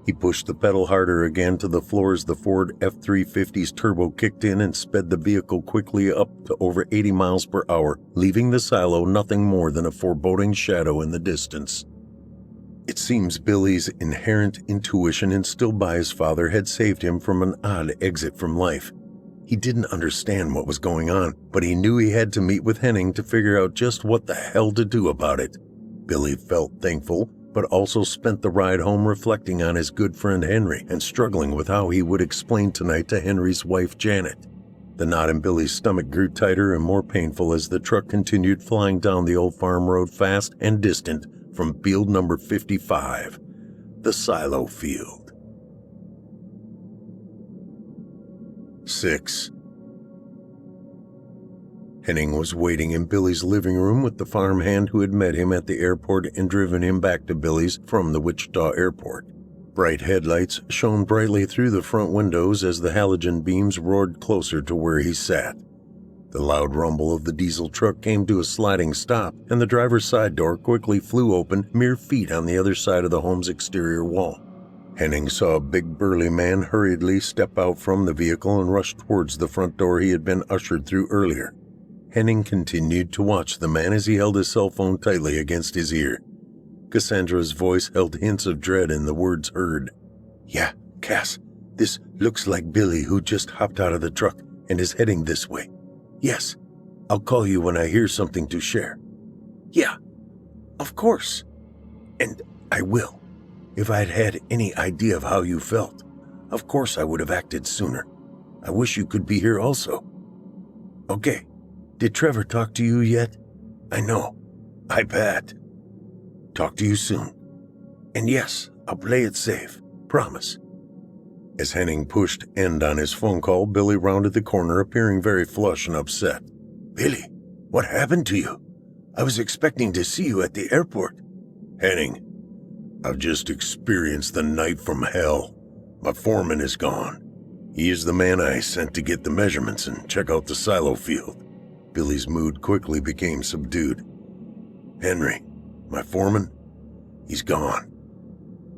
He pushed the pedal harder again to the floor as the Ford F-350's turbo kicked in and sped the vehicle quickly up to over 80 miles per hour, leaving the silo nothing more than a foreboding shadow in the distance. It seems Billy's inherent intuition instilled by his father had saved him from an odd exit from life. He didn't understand what was going on, but he knew he had to meet with Henning to figure out just what the hell to do about it. Billy felt thankful, but also spent the ride home reflecting on his good friend Henry and struggling with how he would explain tonight to Henry's wife Janet. The knot in Billy's stomach grew tighter and more painful as the truck continued flying down the old farm road fast and distant from field number 55, the silo field. 6. Henning was waiting in Billy's living room with the farmhand who had met him at the airport and driven him back to Billy's from the Wichita airport. Bright headlights shone brightly through the front windows as the halogen beams roared closer to where he sat. The loud rumble of the diesel truck came to a sliding stop, and the driver's side door quickly flew open mere feet on the other side of the home's exterior wall. Henning saw a big burly man hurriedly step out from the vehicle and rush towards the front door he had been ushered through earlier. Henning continued to watch the man as he held his cell phone tightly against his ear. Cassandra's voice held hints of dread in the words heard. "Yeah, Cass, this looks like Billy who just hopped out of the truck and is heading this way. Yes, I'll call you when I hear something to share." "Yeah, of course. And I will. If I'd had any idea of how you felt, of course I would have acted sooner. I wish you could be here also." "Okay. Did Trevor talk to you yet?" "I know. I bet. Talk to you soon. And yes, I'll play it safe. Promise." As Henning pushed end on his phone call, Billy rounded the corner, appearing very flushed and upset. "Billy, what happened to you? I was expecting to see you at the airport." "Henning, I've just experienced the night from hell. My foreman is gone. He is the man I sent to get the measurements and check out the silo field." Billy's mood quickly became subdued. "Henry, my foreman, he's gone."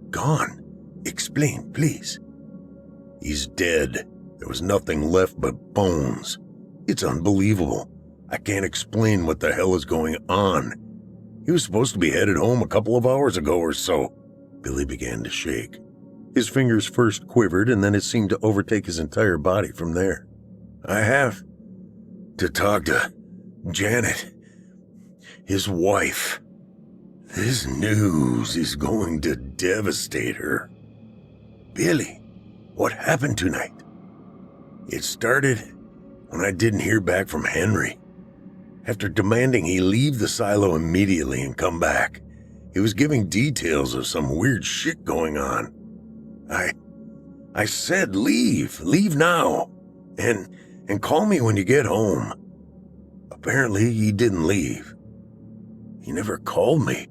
"Gone? Explain, please." "He's dead. There was nothing left but bones. It's unbelievable. I can't explain what the hell is going on. He was supposed to be headed home a couple of hours ago or so." Billy began to shake. His fingers first quivered, and then it seemed to overtake his entire body from there. "I have to talk to Janet, his wife. This news is going to devastate her." "Billy, what happened tonight?" "It started when I didn't hear back from Henry. After demanding he leave the silo immediately and come back, he was giving details of some weird shit going on. I said leave now, and call me when you get home. Apparently he didn't leave. He never called me."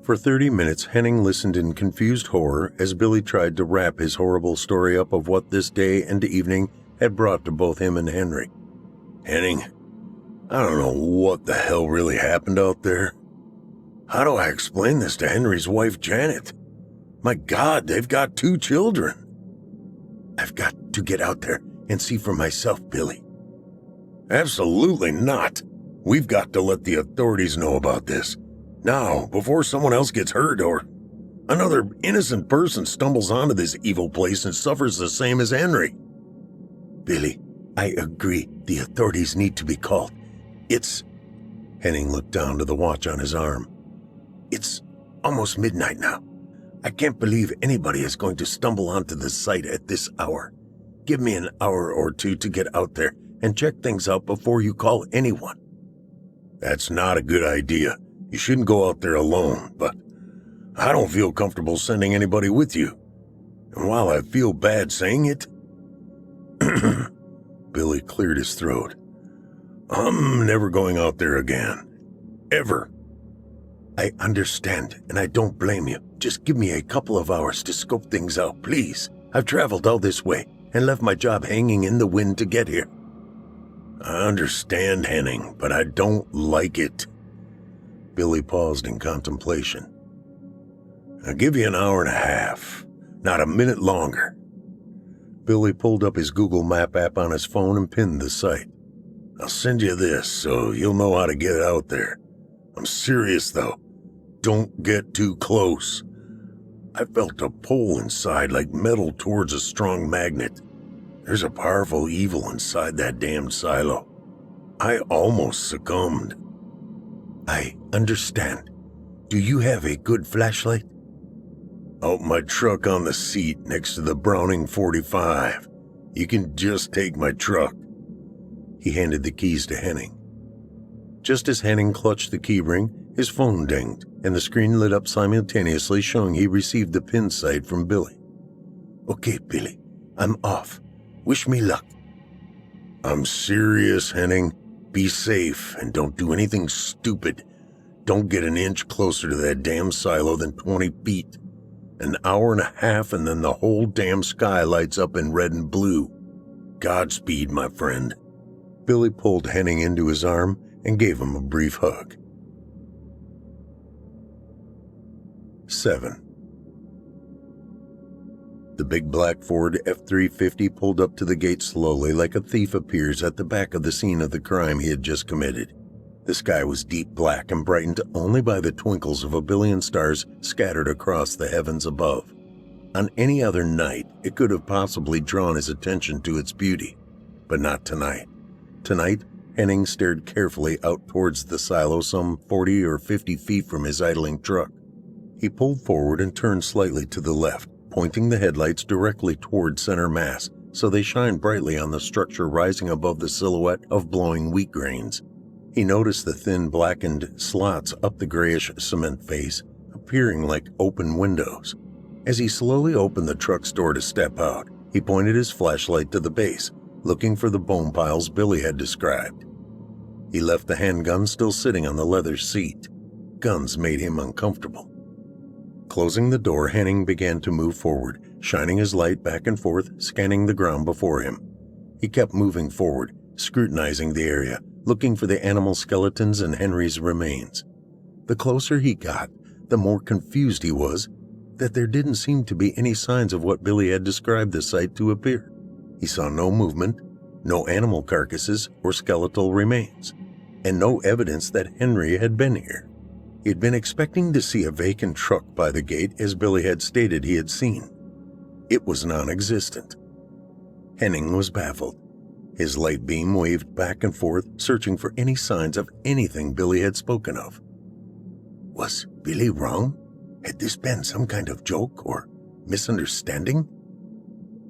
For 30 minutes, Henning listened in confused horror as Billy tried to wrap his horrible story up of what this day and evening had brought to both him and Henry. "Henning, I don't know what the hell really happened out there. How do I explain this to Henry's wife, Janet? My God, they've got 2 children. I've got to get out there and see for myself, Billy." "Absolutely not. We've got to let the authorities know about this. Now, before someone else gets hurt or another innocent person stumbles onto this evil place and suffers the same as Henry." "Billy, I agree. The authorities need to be called. It's..." Henning looked down to the watch on his arm. "It's almost midnight now. I can't believe anybody is going to stumble onto the site at this hour. Give me an hour or two to get out there and check things out before you call anyone." "That's not a good idea. You shouldn't go out there alone, but I don't feel comfortable sending anybody with you. And while I feel bad saying it..." Billy cleared his throat. "I'm never going out there again. Ever." "I understand, and I don't blame you. Just give me a couple of hours to scope things out, please. I've traveled all this way and left my job hanging in the wind to get here. I understand, Henning, but I don't like it. Billy paused in contemplation. I'll give you an hour and a half, not a minute longer. Billy pulled up his Google Map app on his phone and pinned the site. I'll send you this so you'll know how to get out there. I'm serious, though. Don't get too close. I felt a pull inside like metal towards a strong magnet. There's a powerful evil inside that damned silo. I almost succumbed. I understand. Do you have a good flashlight? Out my truck on the seat next to the Browning 45. You can just take my truck. He handed the keys to Henning. Just as Henning clutched the key ring, his phone dinged, and the screen lit up simultaneously, showing he received the pin site from Billy. Okay, Billy, I'm off. Wish me luck. I'm serious, Henning. Be safe and don't do anything stupid. Don't get an inch closer to that damn silo than 20 feet. An hour and a half and then the whole damn sky lights up in red and blue. Godspeed, my friend. Billy pulled Henning into his arm and gave him a brief hug. 7. The big black Ford F-350 pulled up to the gate slowly like a thief appears at the back of the scene of the crime he had just committed. The sky was deep black and brightened only by the twinkles of a billion stars scattered across the heavens above. On any other night, it could have possibly drawn his attention to its beauty, but not tonight. Tonight, Henning stared carefully out towards the silo some 40 or 50 feet from his idling truck. He pulled forward and turned slightly to the left, pointing the headlights directly toward center mass so they shined brightly on the structure rising above the silhouette of blowing wheat grains. He noticed the thin blackened slots up the grayish cement face, appearing like open windows. As he slowly opened the truck's door to step out, he pointed his flashlight to the base, looking for the bone piles Billy had described. He left the handgun still sitting on the leather seat. Guns made him uncomfortable. Closing the door, Henning began to move forward, shining his light back and forth, scanning the ground before him. He kept moving forward, scrutinizing the area, looking for the animal skeletons and Henry's remains. The closer he got, the more confused he was that there didn't seem to be any signs of what Billy had described the site to appear. He saw no movement, no animal carcasses or skeletal remains, and no evidence that Henry had been here. He had been expecting to see a vacant truck by the gate as Billy had stated he had seen. It was non-existent. Henning was baffled. His light beam waved back and forth, searching for any signs of anything Billy had spoken of. Was Billy wrong? Had this been some kind of joke or misunderstanding?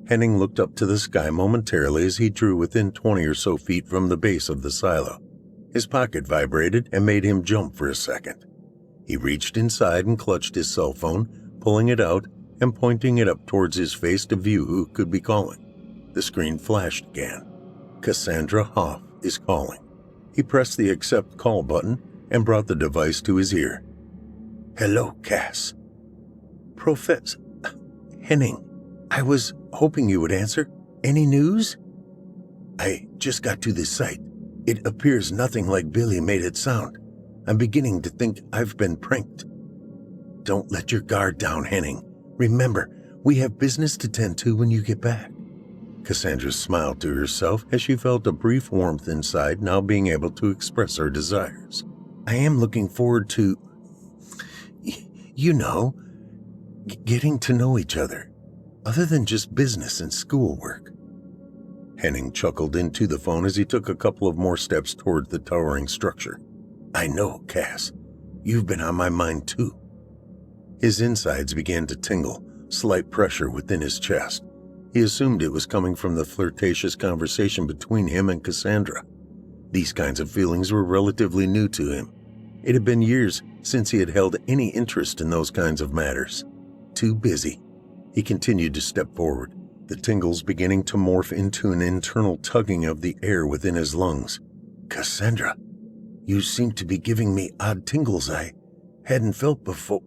Henning looked up to the sky momentarily as he drew within 20 or so feet from the base of the silo. His pocket vibrated and made him jump for a second. He reached inside and clutched his cell phone, pulling it out and pointing it up towards his face to view who could be calling. The screen flashed again. Cassandra Hoff is calling. He pressed the accept call button and brought the device to his ear. Hello, Cass. Professor Henning, I was hoping you would answer. Any news? I just got to this site. It appears nothing like Billy made it sound. I'm beginning to think I've been pranked. Don't let your guard down, Henning. Remember, we have business to tend to when you get back. Cassandra smiled to herself as she felt a brief warmth inside, now being able to express her desires. I am looking forward to, getting to know each other, other than just business and schoolwork. Henning chuckled into the phone as he took a couple of more steps toward the towering structure. I know, Cass. You've been on my mind too. His insides began to tingle, slight pressure within his chest. He assumed it was coming from the flirtatious conversation between him and Cassandra. These kinds of feelings were relatively new to him. It had been years since he had held any interest in those kinds of matters. Too busy. He continued to step forward, the tingles beginning to morph into an internal tugging of the air within his lungs. Cassandra, you seem to be giving me odd tingles I hadn't felt before.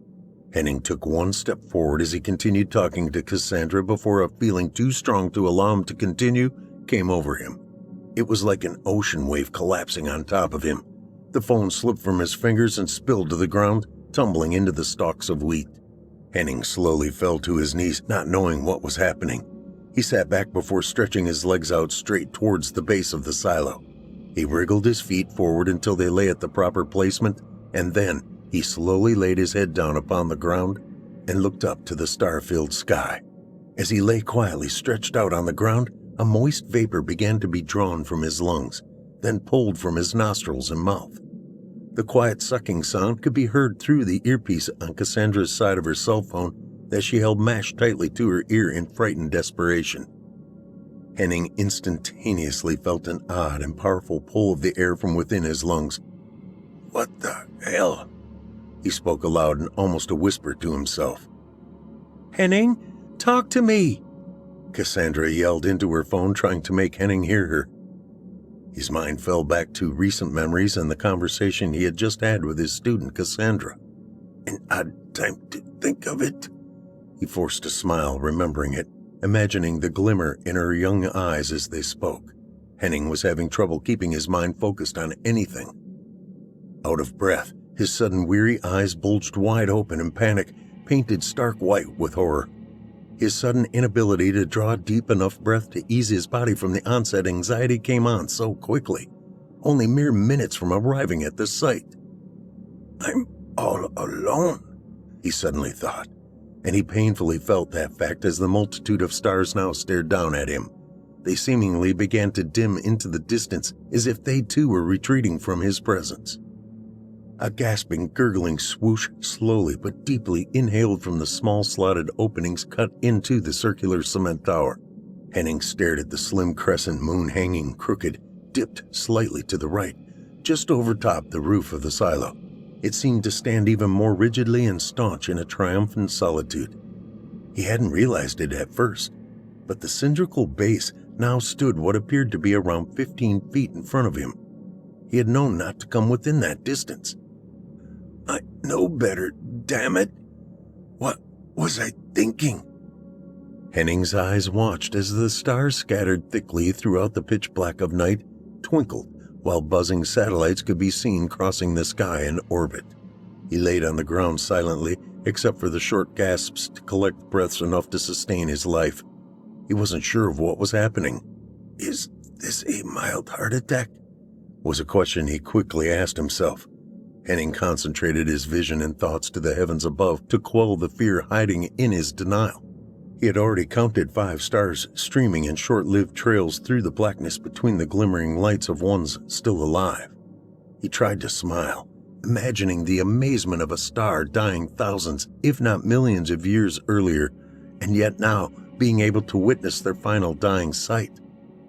Henning took one step forward as he continued talking to Cassandra before a feeling too strong to allow him to continue came over him. It was like an ocean wave collapsing on top of him. The phone slipped from his fingers and spilled to the ground, tumbling into the stalks of wheat. Henning slowly fell to his knees, not knowing what was happening. He sat back before stretching his legs out straight towards the base of the silo. He wriggled his feet forward until they lay at the proper placement, and then he slowly laid his head down upon the ground and looked up to the star-filled sky. As he lay quietly stretched out on the ground, a moist vapor began to be drawn from his lungs, then pulled from his nostrils and mouth. The quiet sucking sound could be heard through the earpiece on Cassandra's side of her cell phone that she held mashed tightly to her ear in frightened desperation. Henning instantaneously felt an odd and powerful pull of the air from within his lungs. "What the hell?" He spoke aloud in almost a whisper to himself. "Henning, talk to me!" Cassandra yelled into her phone, trying to make Henning hear her. His mind fell back to recent memories and the conversation he had just had with his student, Cassandra. An odd time to think of it. He forced a smile, remembering it, imagining the glimmer in her young eyes as they spoke. Henning was having trouble keeping his mind focused on anything. Out of breath, his sudden weary eyes bulged wide open in panic, painted stark white with horror. His sudden inability to draw deep enough breath to ease his body from the onset anxiety came on so quickly, only mere minutes from arriving at the site. "I'm all alone," he suddenly thought, and he painfully felt that fact as the multitude of stars now stared down at him. They seemingly began to dim into the distance as if they too were retreating from his presence. A gasping, gurgling swoosh slowly but deeply inhaled from the small slotted openings cut into the circular cement tower. Henning stared at the slim crescent moon hanging crooked, dipped slightly to the right, just over top the roof of the silo. It seemed to stand even more rigidly and staunch in a triumphant solitude. He hadn't realized it at first, but the cylindrical base now stood what appeared to be around 15 feet in front of him. He had known not to come within that distance. "I know better, damn it! What was I thinking?" Henning's eyes watched as the stars scattered thickly throughout the pitch black of night twinkled while buzzing satellites could be seen crossing the sky in orbit. He laid on the ground silently, except for the short gasps to collect breaths enough to sustain his life. He wasn't sure of what was happening. "Is this a mild heart attack?" was a question he quickly asked himself. Henning concentrated his vision and thoughts to the heavens above to quell the fear hiding in his denial. He had already counted 5 stars streaming in short-lived trails through the blackness between the glimmering lights of ones still alive. He tried to smile, imagining the amazement of a star dying thousands, if not millions of years earlier, and yet now being able to witness their final dying sight.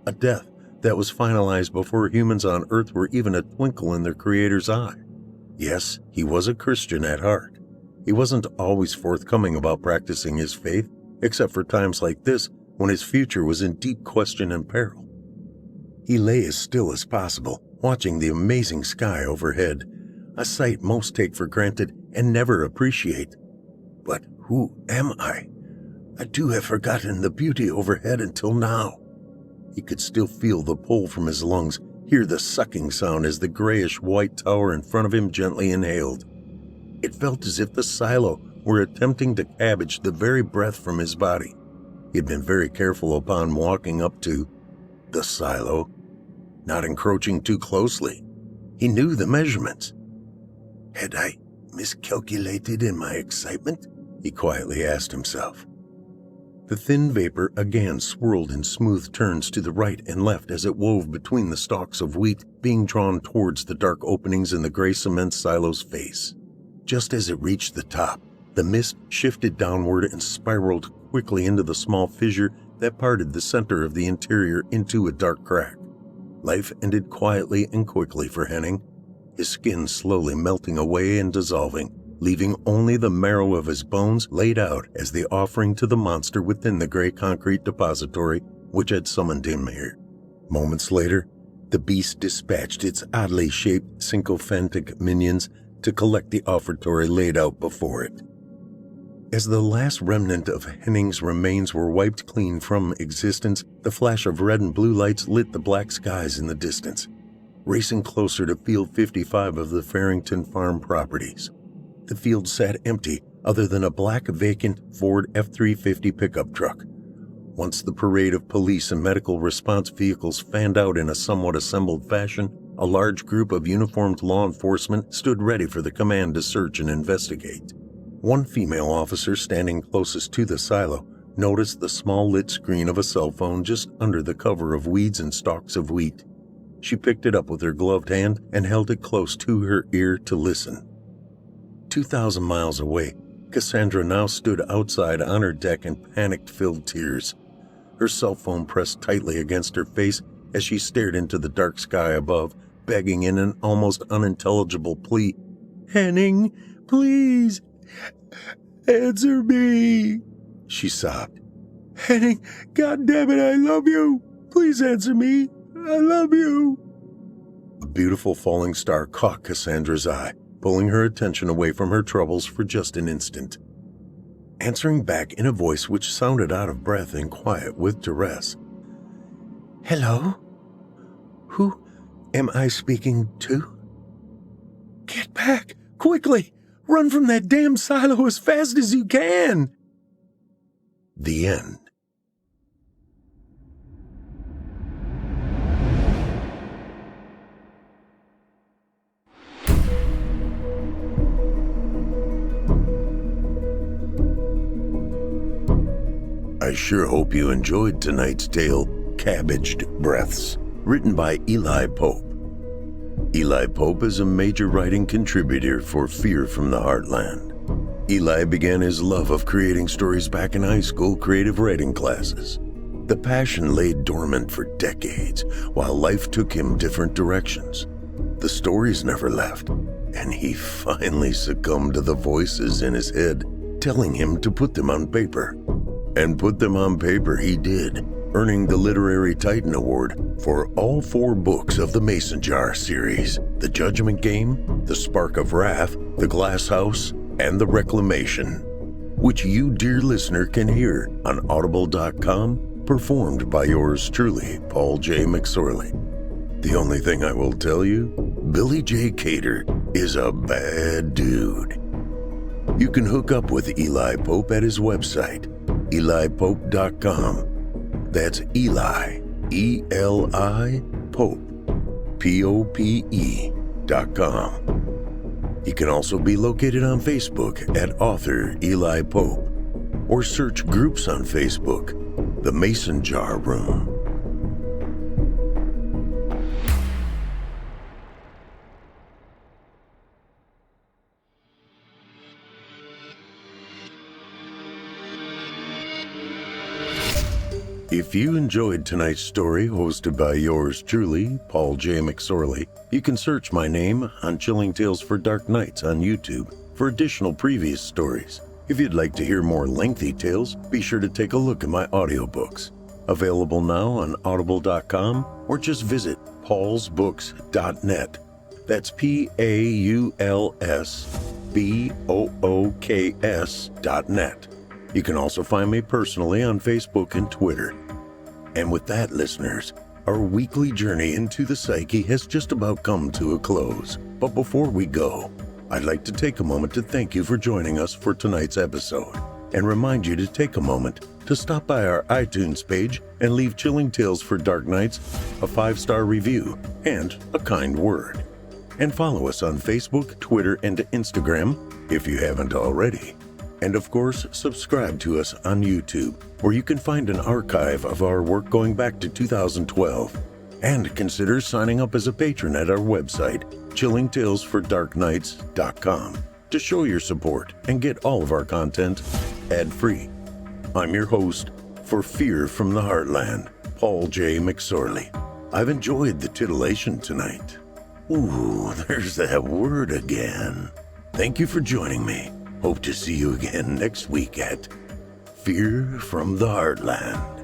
A death that was finalized before humans on Earth were even a twinkle in their Creator's eye. Yes, he was a Christian at heart. He wasn't always forthcoming about practicing his faith, except for times like this when his future was in deep question and peril. He lay as still as possible, watching the amazing sky overhead, a sight most take for granted and never appreciate. But who am I? I too have forgotten the beauty overhead until now. He could still feel the pull from his lungs, hear the sucking sound as the grayish-white tower in front of him gently inhaled. It felt as if the silo were attempting to cabbage the very breath from his body. He had been very careful upon walking up to the silo, not encroaching too closely. He knew the measurements. Had I miscalculated in my excitement? He quietly asked himself. The thin vapor again swirled in smooth turns to the right and left as it wove between the stalks of wheat being drawn towards the dark openings in the gray cement silo's face. Just as it reached the top, the mist shifted downward and spiraled quickly into the small fissure that parted the center of the interior into a dark crack. Life ended quietly and quickly for Henning, his skin slowly melting away and dissolving, leaving only the marrow of his bones laid out as the offering to the monster within the gray concrete depository which had summoned him here. Moments later, the beast dispatched its oddly shaped sycophantic minions to collect the offertory laid out before it. As the last remnant of Henning's remains were wiped clean from existence, the flash of red and blue lights lit the black skies in the distance, racing closer to Field 55 of the Farrington Farm properties. The field sat empty, other than a black vacant Ford F-350 pickup truck. Once the parade of police and medical response vehicles fanned out in a somewhat assembled fashion, a large group of uniformed law enforcement stood ready for the command to search and investigate. One female officer standing closest to the silo noticed the small lit screen of a cell phone just under the cover of weeds and stalks of wheat. She picked it up with her gloved hand and held it close to her ear to listen. 2,000 miles away, Cassandra now stood outside on her deck in panic-filled tears, her cell phone pressed tightly against her face as she stared into the dark sky above, begging in an almost unintelligible plea, "Henning, please, answer me," she sobbed. "Henning, goddammit, I love you. Please answer me. I love you." A beautiful falling star caught Cassandra's eye, pulling her attention away from her troubles for just an instant. Answering back in a voice which sounded out of breath and quiet with duress. "Hello? Who am I speaking to?" "Get back, quickly! Run from that damn silo as fast as you can!" The end. I sure hope you enjoyed tonight's tale, Cabbaged Breaths, written by Eli Pope. Eli Pope is a major writing contributor for Fear from the Heartland. Eli began his love of creating stories back in high school creative writing classes. The passion lay dormant for decades, while life took him different directions. The stories never left, and he finally succumbed to the voices in his head, telling him to put them on paper. And put them on paper he did, earning the Literary Titan Award for all 4 books of the Mason Jar series: The Judgment Game, The Spark of Wrath, The Glass House, and The Reclamation, which you, dear listener, can hear on audible.com, performed by yours truly, Paul J. McSorley. The only thing I will tell you, Billy J. Cater is a bad dude. You can hook up with Eli Pope at his website, elipope.com. That's Eli, E-L-I, Pope, P-O-P-E.com. He can also be located on Facebook at author Eli Pope, or search groups on Facebook, The Mason Jar Room. If you enjoyed tonight's story, hosted by yours truly, Paul J. McSorley, you can search my name on Chilling Tales for Dark Nights on YouTube for additional previous stories. If you'd like to hear more lengthy tales, be sure to take a look at my audiobooks. Available now on audible.com, or just visit paulsbooks.net. That's paulsbooks.net. You can also find me personally on Facebook and Twitter. And with that, listeners, our weekly journey into the psyche has just about come to a close. But before we go, I'd like to take a moment to thank you for joining us for tonight's episode, and remind you to take a moment to stop by our iTunes page and leave Chilling Tales for Dark Nights a 5-star review and a kind word. And follow us on Facebook, Twitter, and Instagram if you haven't already. And of course, subscribe to us on YouTube, where you can find an archive of our work going back to 2012. And consider signing up as a patron at our website, chillingtalesfordarknights.com, to show your support and get all of our content ad-free. I'm your host for Fear from the Heartland, Paul J. McSorley. I've enjoyed the titillation tonight. Ooh, there's that word again. Thank you for joining me. Hope to see you again next week at Fear from the Heartland.